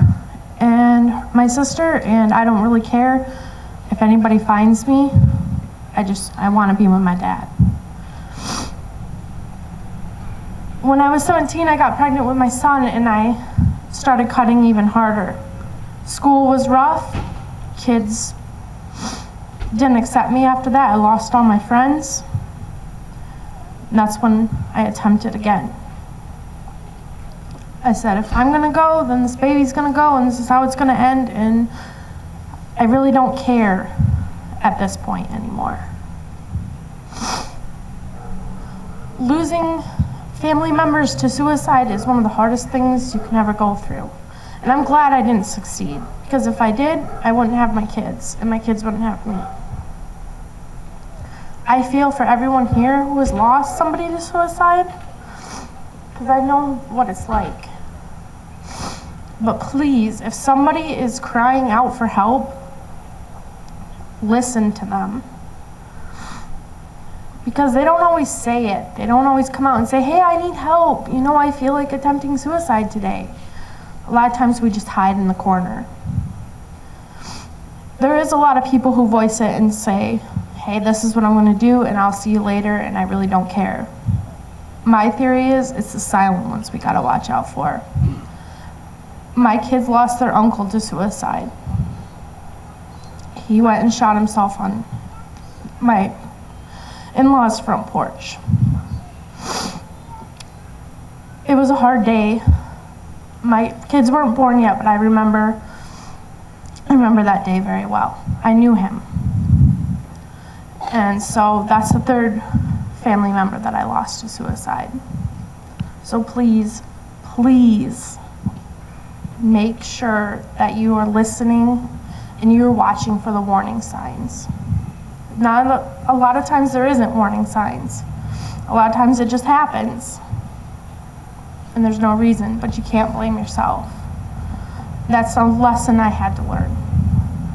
and my sister, and I don't really care if anybody finds me. I want to be with my dad. When I was 17, I got pregnant with my son, and I started cutting even harder. School was rough. Kids didn't accept me after that. I lost all my friends. And that's when I attempted again. I said, if I'm gonna go, then this baby's gonna go, and this is how it's gonna end, and I really don't care at this point anymore. Losing family members to suicide is one of the hardest things you can ever go through. And I'm glad I didn't succeed, because if I did, I wouldn't have my kids, and my kids wouldn't have me. I feel for everyone here who has lost somebody to suicide, because I know what it's like. But please, if somebody is crying out for help, listen to them. Because they don't always say it. They don't always come out and say, hey, I need help. You know, I feel like attempting suicide today. A lot of times we just hide in the corner. There is a lot of people who voice it and say, hey, this is what I'm gonna do, and I'll see you later, and I really don't care. My theory is, it's the silent ones we gotta watch out for. My kids lost their uncle to suicide. He went and shot himself on my in-laws' front porch. It was a hard day. My kids weren't born yet, but I remember that day very well. I knew him. And so that's the third family member that I lost to suicide. So please, please make sure that you are listening and you're watching for the warning signs. A lot of times there isn't warning signs. A lot of times it just happens. And there's no reason, but you can't blame yourself. That's a lesson I had to learn.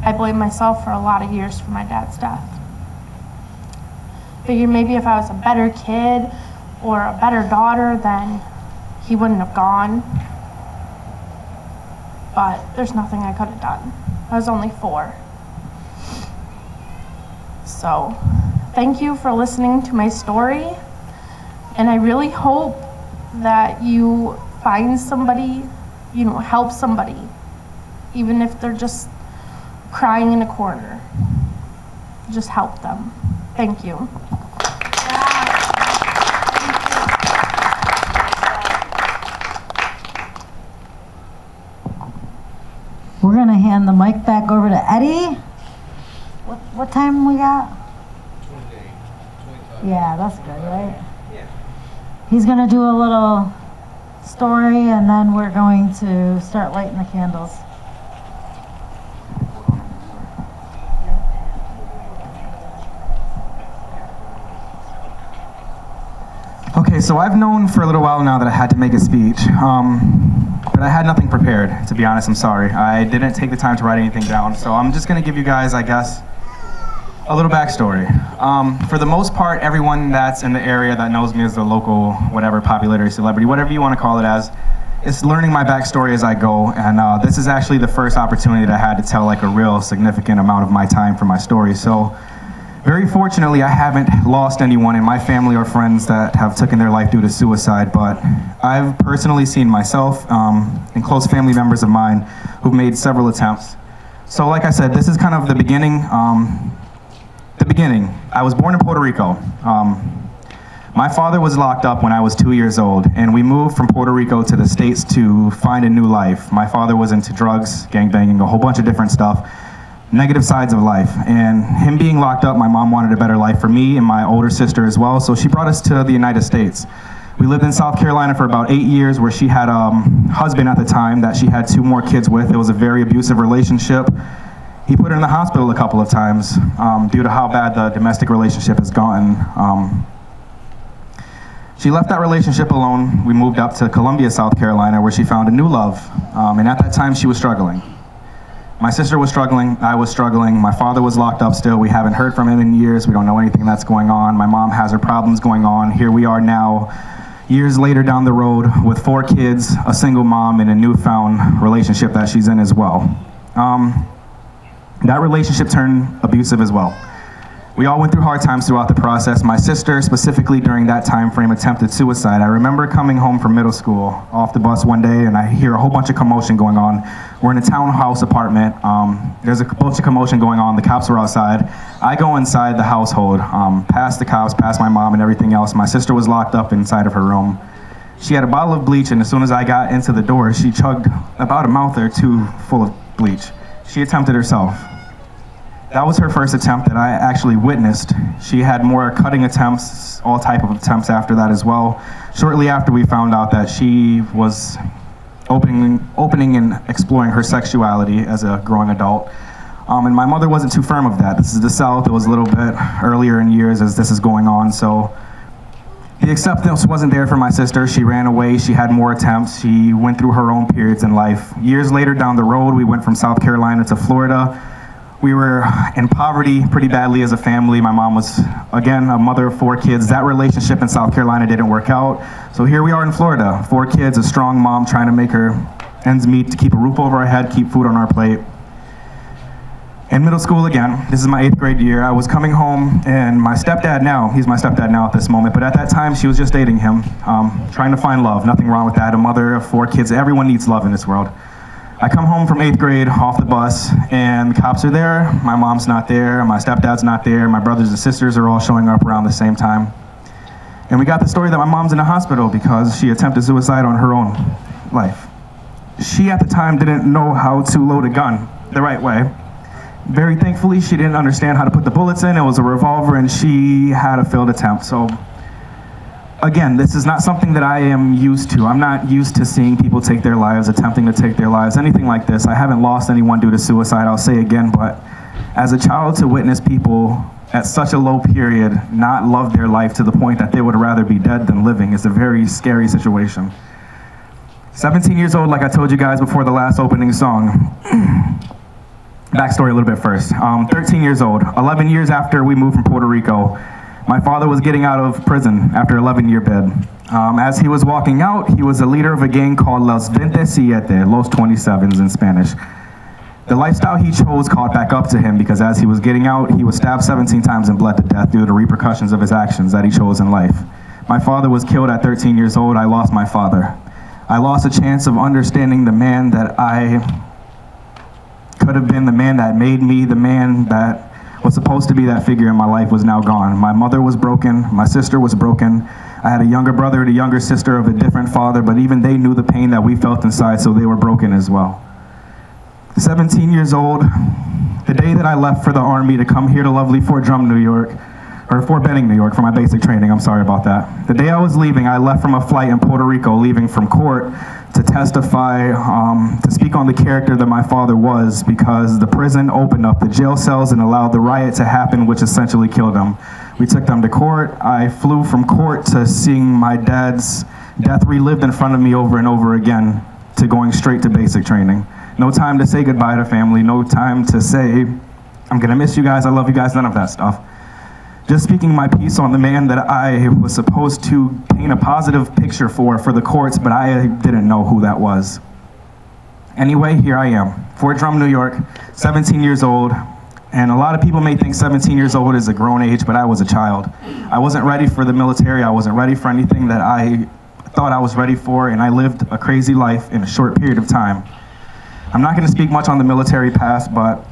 I blamed myself for a lot of years for my dad's death. Figured maybe if I was a better kid or a better daughter, then he wouldn't have gone. But there's nothing I could have done. I was only 4. So, thank you for listening to my story. And I really hope that you find somebody, help somebody, even if they're just crying in a corner. Just help them. Thank you. We're gonna hand the mic back over to Eddie. What time we got? 28. Yeah, that's good, right? Yeah. He's gonna do a little story, and then we're going to start lighting the candles. Okay, so I've known for a little while now that I had to make a speech, but I had nothing prepared, to be honest. I'm sorry. I didn't take the time to write anything down, so I'm just going to give you guys, I guess, a little backstory. For the most part, everyone that's in the area that knows me as the local, whatever, popularity, celebrity, whatever you want to call it as, is learning my backstory as I go, and this is actually the first opportunity that I had to tell like a real significant amount of my time for my story. So, very fortunately, I haven't lost anyone in my family or friends that have taken their life due to suicide, but I've personally seen myself and close family members of mine who've made several attempts. So like I said, this is kind of the beginning. I was born in Puerto Rico. My father was locked up when I was 2 years old, and we moved from Puerto Rico to the States to find a new life. My father was into drugs, gangbanging, a whole bunch of different stuff. Negative sides of life, and him being locked up, my mom wanted a better life for me and my older sister as well, so she brought us to the United States. We lived in South Carolina for about 8 years, where she had a husband at the time that she had 2 more kids with. It was a very abusive relationship. He put her in the hospital a couple of times due to how bad the domestic relationship has gotten. She left that relationship alone. We moved up to Columbia, South Carolina, where she found a new love, and at that time she was struggling. My sister was struggling, I was struggling, my father was locked up still, we haven't heard from him in years, we don't know anything that's going on, my mom has her problems going on. Here we are now, years later down the road, with 4 kids, a single mom, and a newfound relationship that she's in as well. That relationship turned abusive as well. We all went through hard times throughout the process. My sister, specifically during that time frame, attempted suicide. I remember coming home from middle school off the bus one day, and I hear a whole bunch of commotion going on. We're in a townhouse apartment. There's a bunch of commotion going on. The cops are outside. I go inside the household, past the cops, past my mom and everything else. My sister was locked up inside of her room. She had a bottle of bleach, and as soon as I got into the door, she chugged about a mouth or two full of bleach. She attempted herself. That was her first attempt that I actually witnessed. She had more cutting attempts, all type of attempts after that as well. Shortly after, we found out that she was opening and exploring her sexuality as a growing adult. And my mother wasn't too firm of that. This is the South. It was a little bit earlier in years as this is going on, so the acceptance wasn't there for my sister. She ran away. She had more attempts. She went through her own periods in life. Years later down the road, we went from South Carolina to Florida. We were in poverty pretty badly as a family. My mom was, again, a mother of 4 kids. That relationship in South Carolina didn't work out. So here we are in Florida, 4 kids, a strong mom trying to make her ends meet, to keep a roof over our head, keep food on our plate. In middle school again, this is my 8th grade year, I was coming home, and my stepdad now, he's my stepdad now at this moment, but at that time she was just dating him, trying to find love. Nothing wrong with that. A mother of 4 kids, everyone needs love in this world. I come home from 8th grade off the bus, and the cops are there. My mom's not there, my stepdad's not there, my brothers and sisters are all showing up around the same time. And we got the story that my mom's in the hospital because she attempted suicide on her own life. She at the time didn't know how to load a gun the right way. Very thankfully, she didn't understand how to put the bullets in. It was a revolver, and she had a failed attempt. So again, this is not something that I am used to. I'm not used to seeing people take their lives, attempting to take their lives, anything like this. I haven't lost anyone due to suicide, I'll say again, but as a child, to witness people at such a low period not love their life to the point that they would rather be dead than living is a very scary situation. 17 years old, like I told you guys before the last opening song. Backstory a little bit first. 13 years old, 11 years after we moved from Puerto Rico. My father was getting out of prison after 11-year bid. As he was walking out, he was a leader of a gang called Los 27, Los 27s in Spanish. The lifestyle he chose caught back up to him because as he was getting out, he was stabbed 17 times and bled to death due to the repercussions of his actions that he chose in life. My father was killed at 13 years old. I lost my father. I lost a chance of understanding the man that I could have been, the man that made me, the man that was supposed to be that figure in my life was now gone. My mother was broken, my sister was broken. I had a younger brother and a younger sister of a different father, but even they knew the pain that we felt inside, so they were broken as well. 17 years old, the day that I left for the Army to come here to lovely Fort Drum, New York, or Fort Benning, New York for my basic training, I'm sorry about that. The day I was leaving, I left from a flight in Puerto Rico, leaving from court to testify, to speak on the character that my father was, because the prison opened up the jail cells and allowed the riot to happen, which essentially killed him. We took them to court. I flew from court to seeing my dad's death relived in front of me over and over again, to going straight to basic training. No time to say goodbye to family, no time to say, I'm gonna miss you guys, I love you guys, none of that stuff. Just speaking my piece on the man that I was supposed to paint a positive picture for the courts, but I didn't know who that was. Anyway, here I am, Fort Drum, New York, 17 years old, and a lot of people may think 17 years old is a grown age, but I was a child. I wasn't ready for the military, I wasn't ready for anything that I thought I was ready for, and I lived a crazy life in a short period of time. I'm not gonna speak much on the military past, but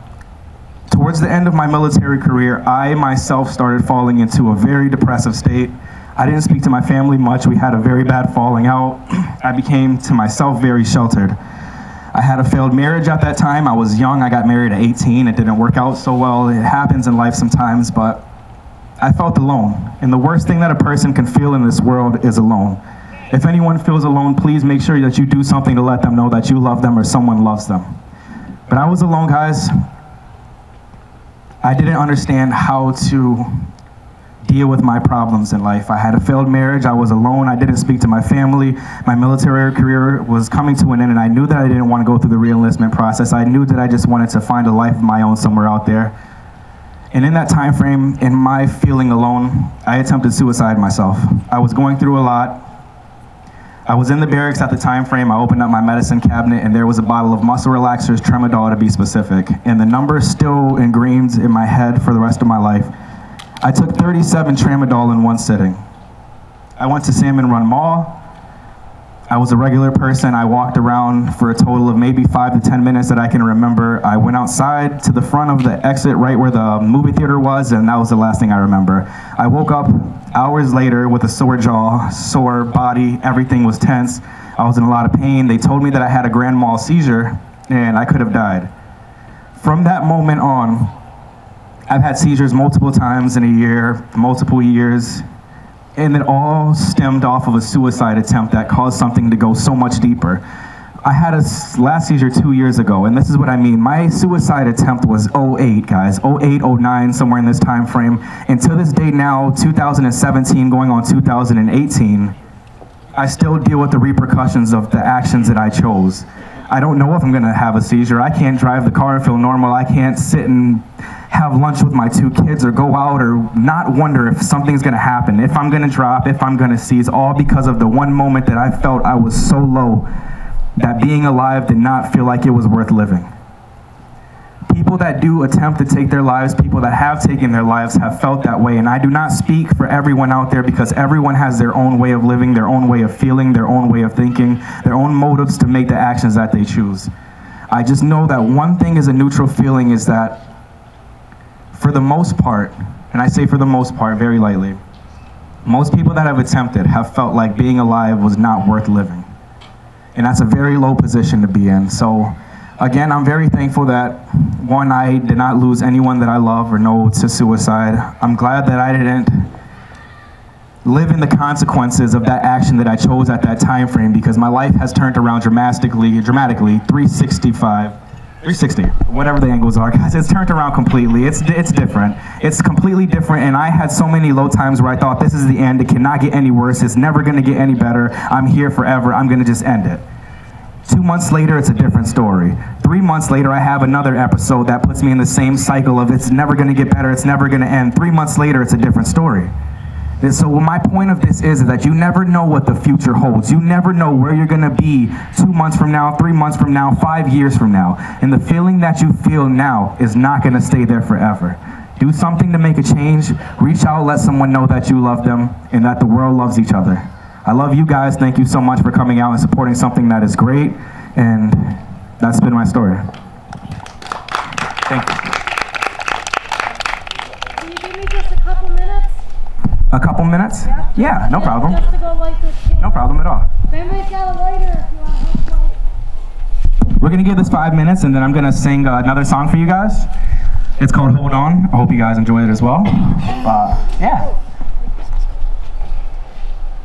towards the end of my military career, I myself started falling into a very depressive state. I didn't speak to my family much. We had a very bad falling out. I became, to myself, very sheltered. I had a failed marriage at that time. I was young. I got married at 18. It didn't work out so well. It happens in life sometimes, but I felt alone. And the worst thing that a person can feel in this world is alone. If anyone feels alone, please make sure that you do something to let them know that you love them or someone loves them. But I was alone, guys. I didn't understand how to deal with my problems in life. I had a failed marriage, I was alone, I didn't speak to my family, my military career was coming to an end, and I knew that I didn't want to go through the re-enlistment process. I knew that I just wanted to find a life of my own somewhere out there. And in that time frame, in my feeling alone, I attempted suicide myself. I was going through a lot. I was in the barracks at the time frame. I opened up my medicine cabinet and there was a bottle of muscle relaxers, Tramadol to be specific. And the number still ingrained in my head for the rest of my life. I took 37 tramadol in one sitting. I went to Salmon Run Mall. I was a regular person. I walked around for a total of maybe 5 to 10 minutes that I can remember. I went outside to the front of the exit right where the movie theater was, and that was the last thing I remember. I woke up hours later with a sore jaw, sore body, everything was tense. I was in a lot of pain. They told me that I had a grand mal seizure and I could have died. From that moment on, I've had seizures multiple times in a year, multiple years. And it all stemmed off of a suicide attempt that caused something to go so much deeper. I had a last seizure 2 years ago, and this is what I mean. My suicide attempt was 08, guys, 08, 09, somewhere in this time frame. And to this day now, 2017 going on 2018, I still deal with the repercussions of the actions that I chose. I don't know if I'm gonna have a seizure. I can't drive the car and feel normal. I can't sit and have lunch with my 2 kids or go out or not wonder if something's gonna happen, if I'm gonna drop, if I'm gonna seize, all because of the one moment that I felt I was so low that being alive did not feel like it was worth living. People that do attempt to take their lives, people that have taken their lives have felt that way, and I do not speak for everyone out there because everyone has their own way of living, their own way of feeling, their own way of thinking, their own motives to make the actions that they choose. I just know that one thing is a neutral feeling is that for the most part, and I say for the most part very lightly, most people that have attempted have felt like being alive was not worth living. And that's a very low position to be in. So again, I'm very thankful that, one, I did not lose anyone that I love or know to suicide. I'm glad that I didn't live in the consequences of that action that I chose at that time frame because my life has turned around dramatically, 360, whatever the angles are, guys. It's turned around completely. It's different. It's completely different, and I had so many low times where I thought this is the end. It cannot get any worse. It's never going to get any better. I'm here forever. I'm going to just end it. 2 months later, it's a different story. 3 months later, I have another episode that puts me in the same cycle of it's never going to get better. It's never going to end. 3 months later, it's a different story. And so my point of this is that you never know what the future holds. You never know where you're going to be 2 months from now, 3 months from now, 5 years from now. And the feeling that you feel now is not going to stay there forever. Do something to make a change. Reach out, let someone know that you love them and that the world loves each other. I love you guys. Thank you so much for coming out and supporting something that is great. And that's been my story. Thank you. Can you give me just a couple minutes? A couple minutes? Yeah, no problem. Just to go light this candle. No problem at all. If anybody's got a lighter, if you want to help light. We're going to give this 5 minutes, and then I'm going to sing another song for you guys. It's called Hold On. I hope you guys enjoy it as well. Yeah.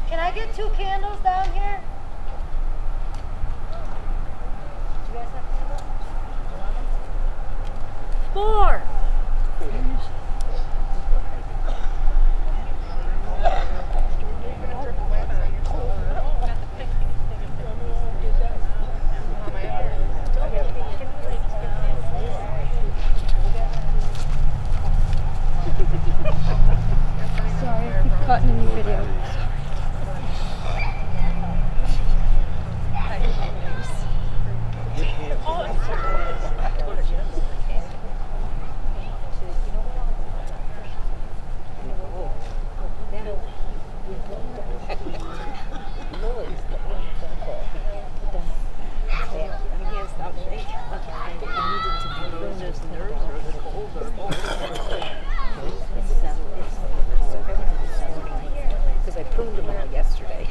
Can I get 2 candles down here? Do you guys have 4. Sorry, I keep cutting in your video. Because I pruned them all yesterday.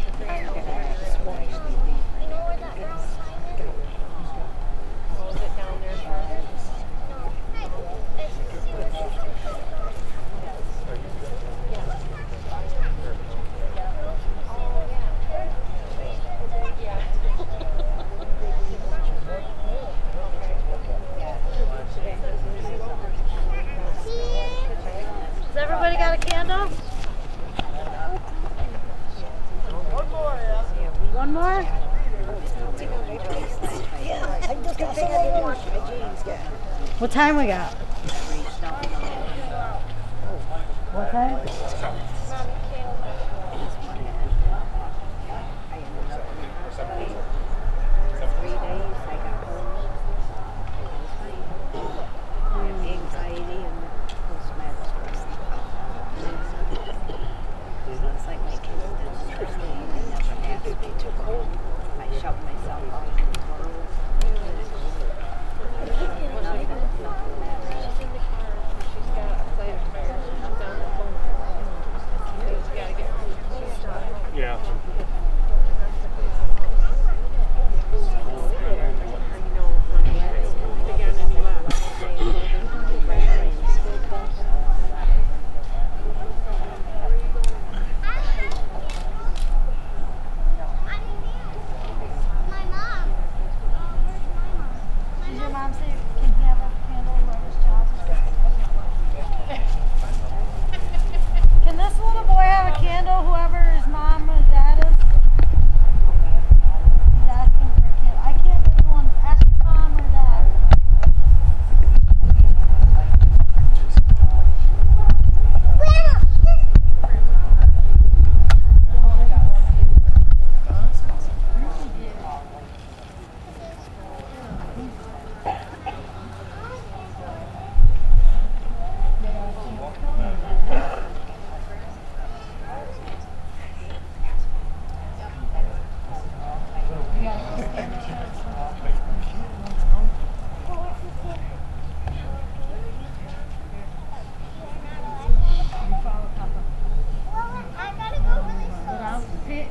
Has everybody got a candle? One more? What time we got? What time? mom say, can he have a candle, whoever's child is? Can this little boy have a candle, whoever his mom or dad is? He's asking for a candle. I can't give you one. Ask your mom or dad.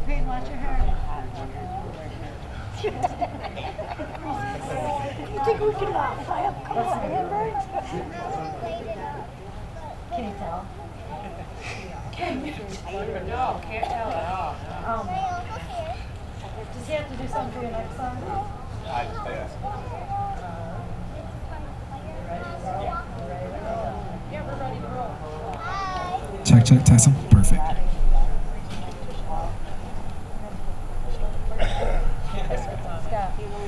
Peyton, watch your hair. You think we can laugh if I have a couple of hamburgers? Can you tell? Can you tell? No, can't tell at all. Does he have to do something for your next song? I just asked. Yeah, we're ready to roll. Check, test them. Perfect.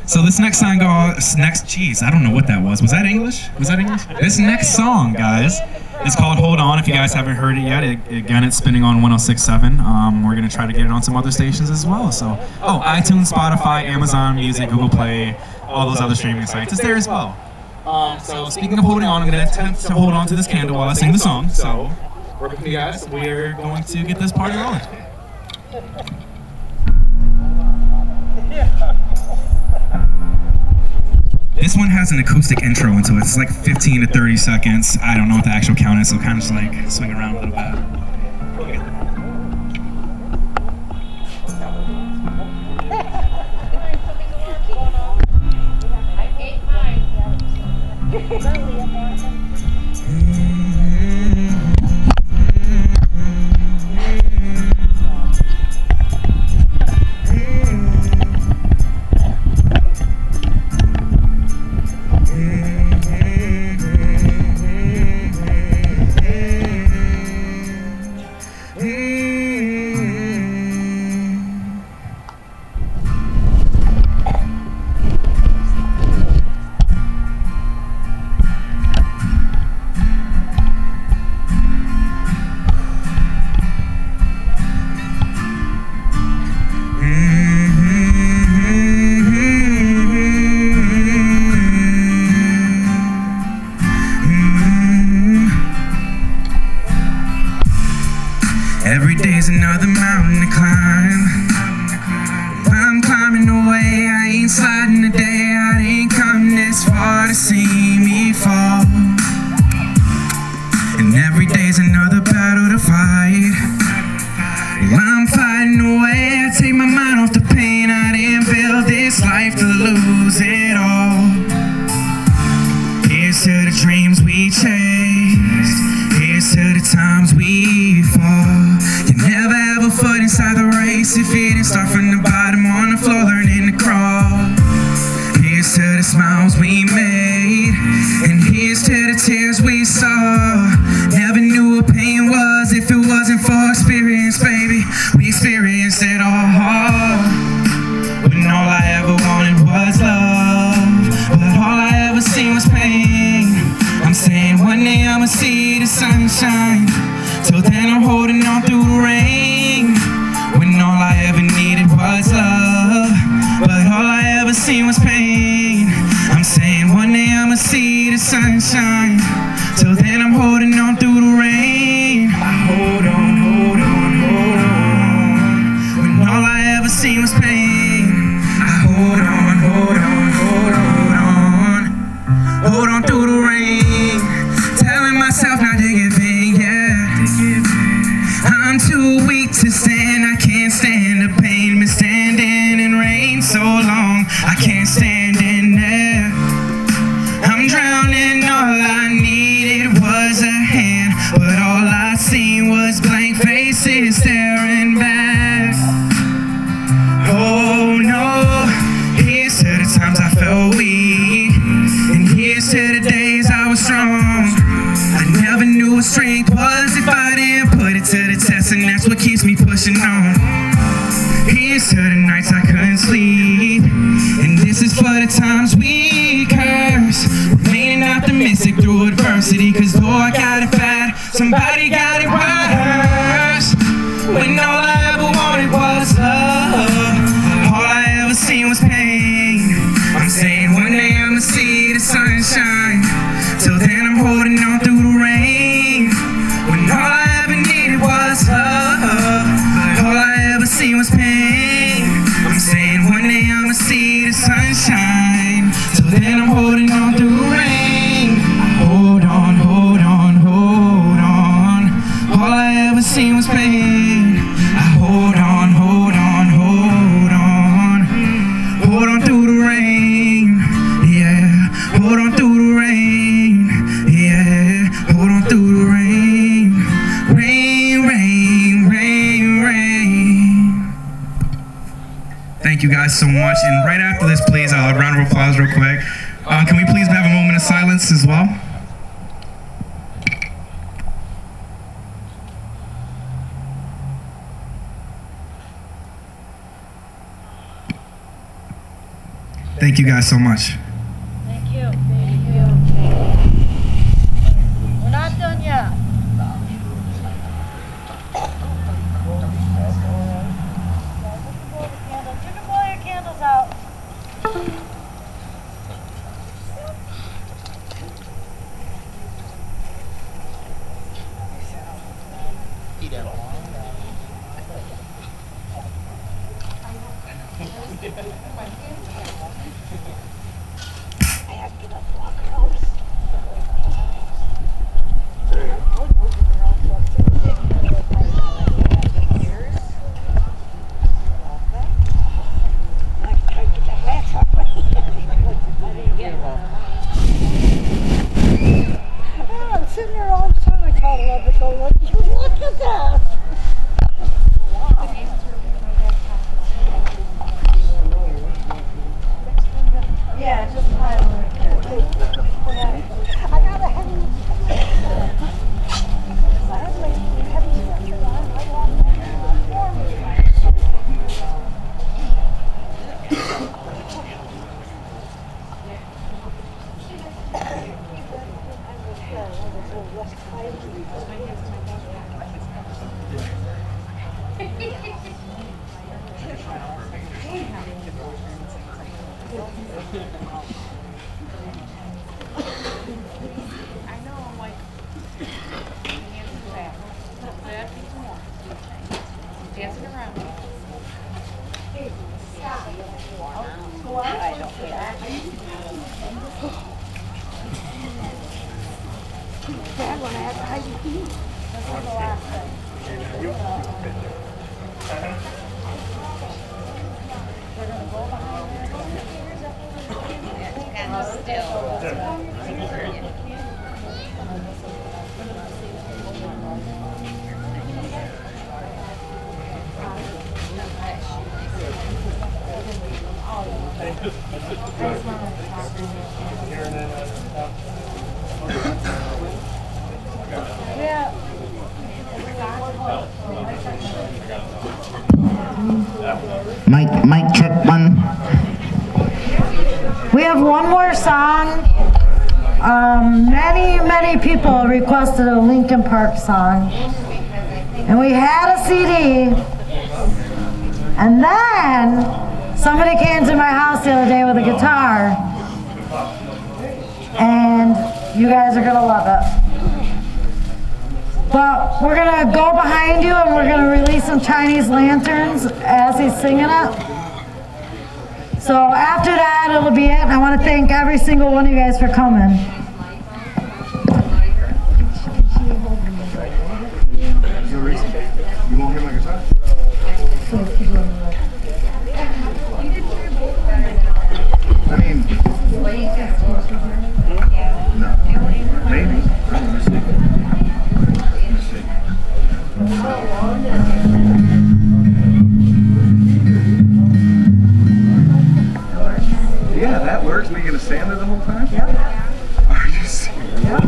So this next song jeez, I don't know what that was. Was that English? Was that English? This next song, guys, is called Hold On. If you guys haven't heard it yet, again, it's spinning on 106.7. We're going to try to get it on some other stations as well. So, iTunes, Spotify, Amazon Music, Google Play, all those other streaming sites. It's there as well. So speaking of holding on, I'm going to attempt to hold on to this candle while I sing the song. So, work with me, guys. We're going to get this party rolling. This one has an acoustic intro into it. It's like 15 to 30 seconds. I don't know what the actual count is, so kind of just like swing around a little bit. Every day's another mountain to climb. I'm climbing away, I ain't sliding today. I ain't come this far to see me fall. And every day's another battle to fight. Well, I'm fighting away, I take my mind off the pain. I didn't build this life to lose it all. Here's to the dreams we chased. Here's to the times we fall. You never have a foot inside the race if you didn't start from the bottom on the floor learning to crawl. Here's to the smiles we made, and here's to the tears we saw. Never knew what pain was if it wasn't for experience, baby. We experienced it all. When all I ever wanted was love, but all I ever seen was pain. I'm saying one day I'ma see the sunshine. Till then I'm holding on through the rain. When all I ever needed was love, but all I ever seen was pain. I'm saying one day I'ma see the sunshine. Till then I'm holding on through the rain. Hold on, hold on, hold on. When all I ever seen was pain. I hold on, hold on, hold on, hold on. Hold on through the rain. Telling myself not to give in, yeah. I'm too weak to stand, I can't stand the pain. Been standing in rain so long, I can't stand in there. I'm drowning, all I needed was a hand, but all sometimes we curse, remaining optimistic through adversity. Cause though I got it bad, somebody got it worse. When all I ever wanted was love, all I ever seen was pain. I'm saying one day I'ma see the sunshine. Till then I'm holding on through the rain. When all I ever needed was love, all I ever seen was pain. I'm saying one day I'ma see the sunshine. Till then I'm holding on through the rain. Hold on, hold on, hold on. All I ever seen was pain. Hold on, hold on, hold on. Hold on through the rain. Yeah, hold on through the rain. Yeah, hold on through the rain. Rain, rain, rain, rain. Thank you guys so much. And right after this, please, a round of applause real quick. Can we please have a moment of silence as well? Thank you guys so much. Thank you. Thank you. We're not done yet. You can blow your candles out. I'm sitting there all the time. I call love to go look at that. Yeah, just pile right there. I got a heavy. I have my heavy sweatshirt on. I want Dancing around. I don't care. Dad, when I have to hide your feet. This is the last thing. We're going to go behind there. Kind of still. Mic check one. We have one more song. Many people requested a Linkin Park song. And we had a CD. And then somebody came to my house the other day with a guitar. And you guys are going to love it. But we're going to go behind you and we're going to release some Chinese lanterns as he's singing it. So after that, it'll be it. And I want to thank every single one of you guys for coming. You won't hear my guitar? I mean, no. Maybe. Let's see. Yeah, that works. Are you gonna stand there the whole time? Yeah. Are you serious? Yeah.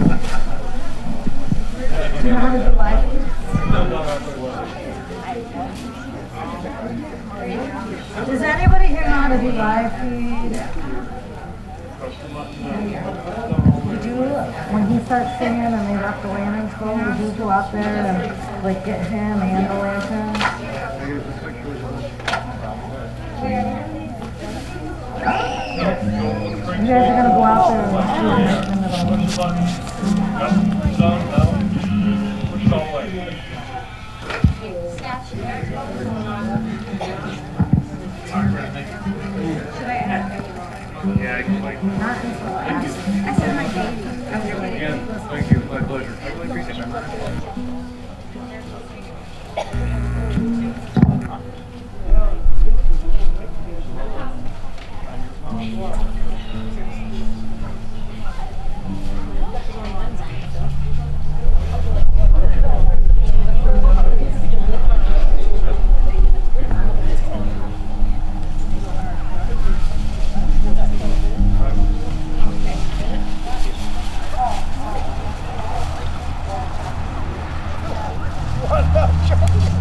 Do you know how to do live? Does anybody here know how to do live feed? Would you, when he starts singing and they left the lanterns go, would you go out there and like get him and the lantern? You guys are gonna go out there and Push the button. Yep. Push on now. Push it all the way. Yeah, I can like. I said my baby. Again, thank you. My pleasure. I really appreciate that.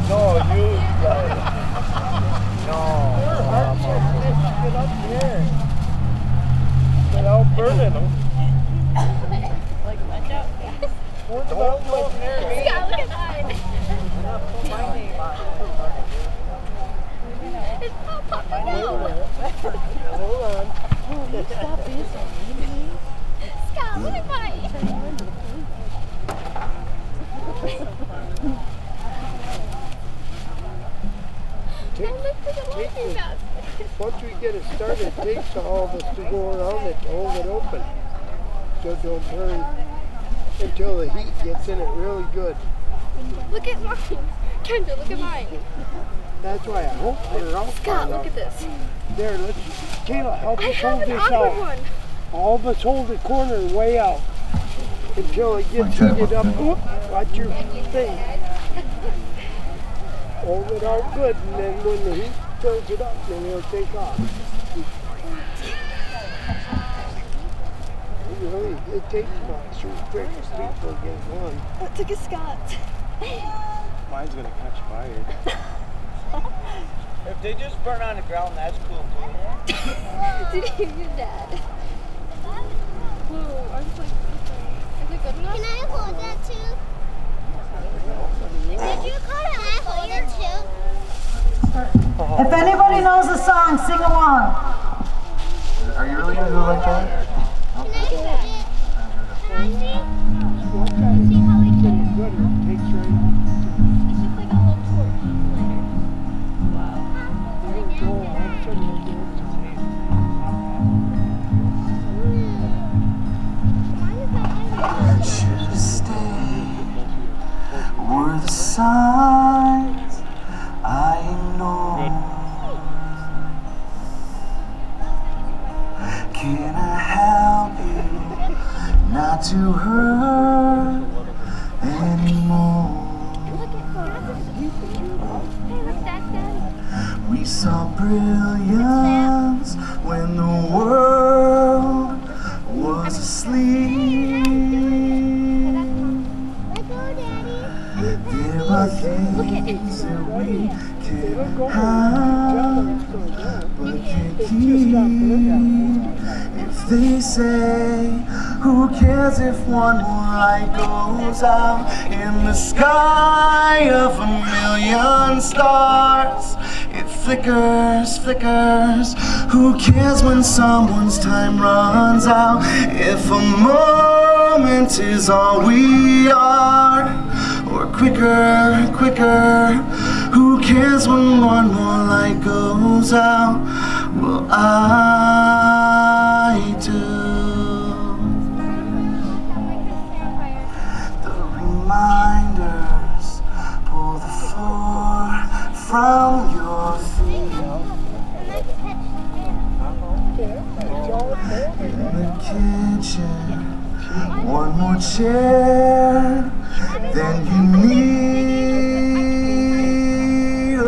No, you guys. No. Get up here. Without burning them. Like, watch out. Don't look near me. Scott, look at mine. My name on It's not popping out. Hold on. Stop being so mean. Scott, look at mine. Once we get it started, it takes all of us to go around it to hold it open. So don't burn until the heat gets in it really good. Look at mine. Kendra, look at mine. That's why I hope they're out. Scott, look at this. There, let's, Kayla, help us hold this I have an out. one. All of us hold the corner way out until it gets heated up. Oop, watch your thing. Hold it out good, and then when the heat fills it up, then it'll take off. Really, it takes about 3 quick people to get one. That took a Scott. Mine's gonna catch fire. If they just burn on the ground, that's cool too. Did you hear your dad? Whoa, I was like, is it good enough? Can I hold that too? Did you call it? Can I hold it too? If anybody knows the song, sing along. Are you really gonna do it like that? Can I hold it? Can I see? See how we can? Good, it takes right off. It's just like a little torch lighter. Wow. Where should I stay? Were the signs I ignored? Can I help you not to hurt anymore? We saw brilliance when the world was asleep. There are things that we can have, but can't keep. If they say, who cares if one more light goes out in the sky of a million stars? It flickers, flickers. Who cares when someone's time runs out? If a moment is all we are, or quicker, quicker. Who cares when one more light goes out? Well, I do. The reminders pull the floor from your feet. In the kitchen, one more chair than you need.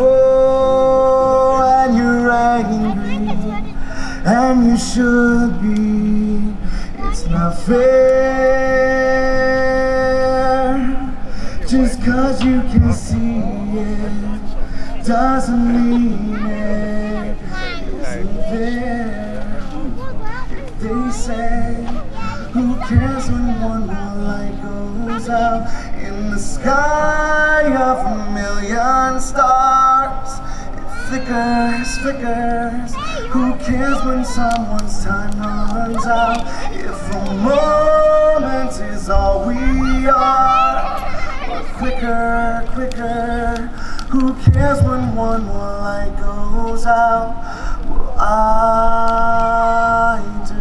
Oh, and you're angry, and you should be. It's not fair. Just 'cause you can see it doesn't mean it isn't there. If they we say? Who cares when one more light goes out in the sky of a million stars? Flickers, flickers. Who cares when someone's time runs out? If a moment is all we are, or quicker, quicker. Who cares when one more light goes out? Well, I do.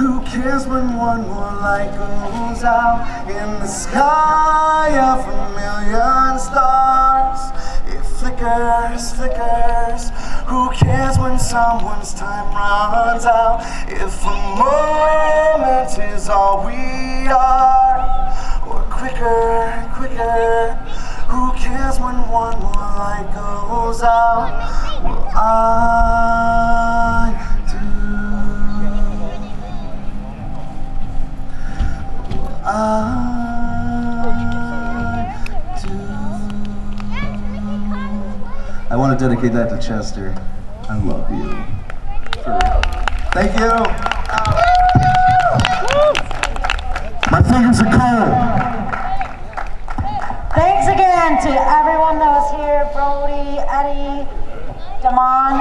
Who cares when one more light goes out in the sky of a million stars? It flickers, flickers. Who cares when someone's time runs out? If a moment is all we are, or quicker, quicker. Who cares when one more light goes out? Well, I I want to dedicate that to Chester. I love you. For real. Thank you. My fingers are cold. Thanks again to everyone that was here. Brody, Eddie, Damon.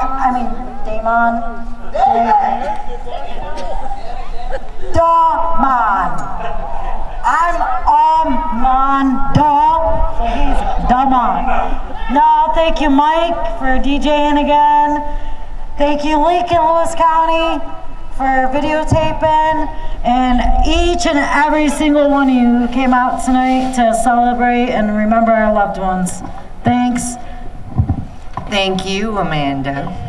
I'm Armando, so he's Damon. No, thank you, Mike, for DJing again. Thank you, Lincoln Lewis County, for videotaping, and each and every single one of you who came out tonight to celebrate and remember our loved ones. Thanks. Thank you, Amanda.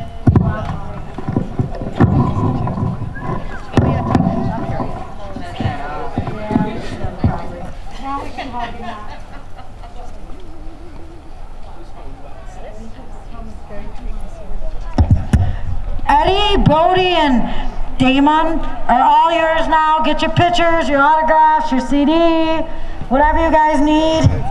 Eddie, Brody, and Damon are all yours now. Get your pictures, your autographs, your CD, whatever you guys need.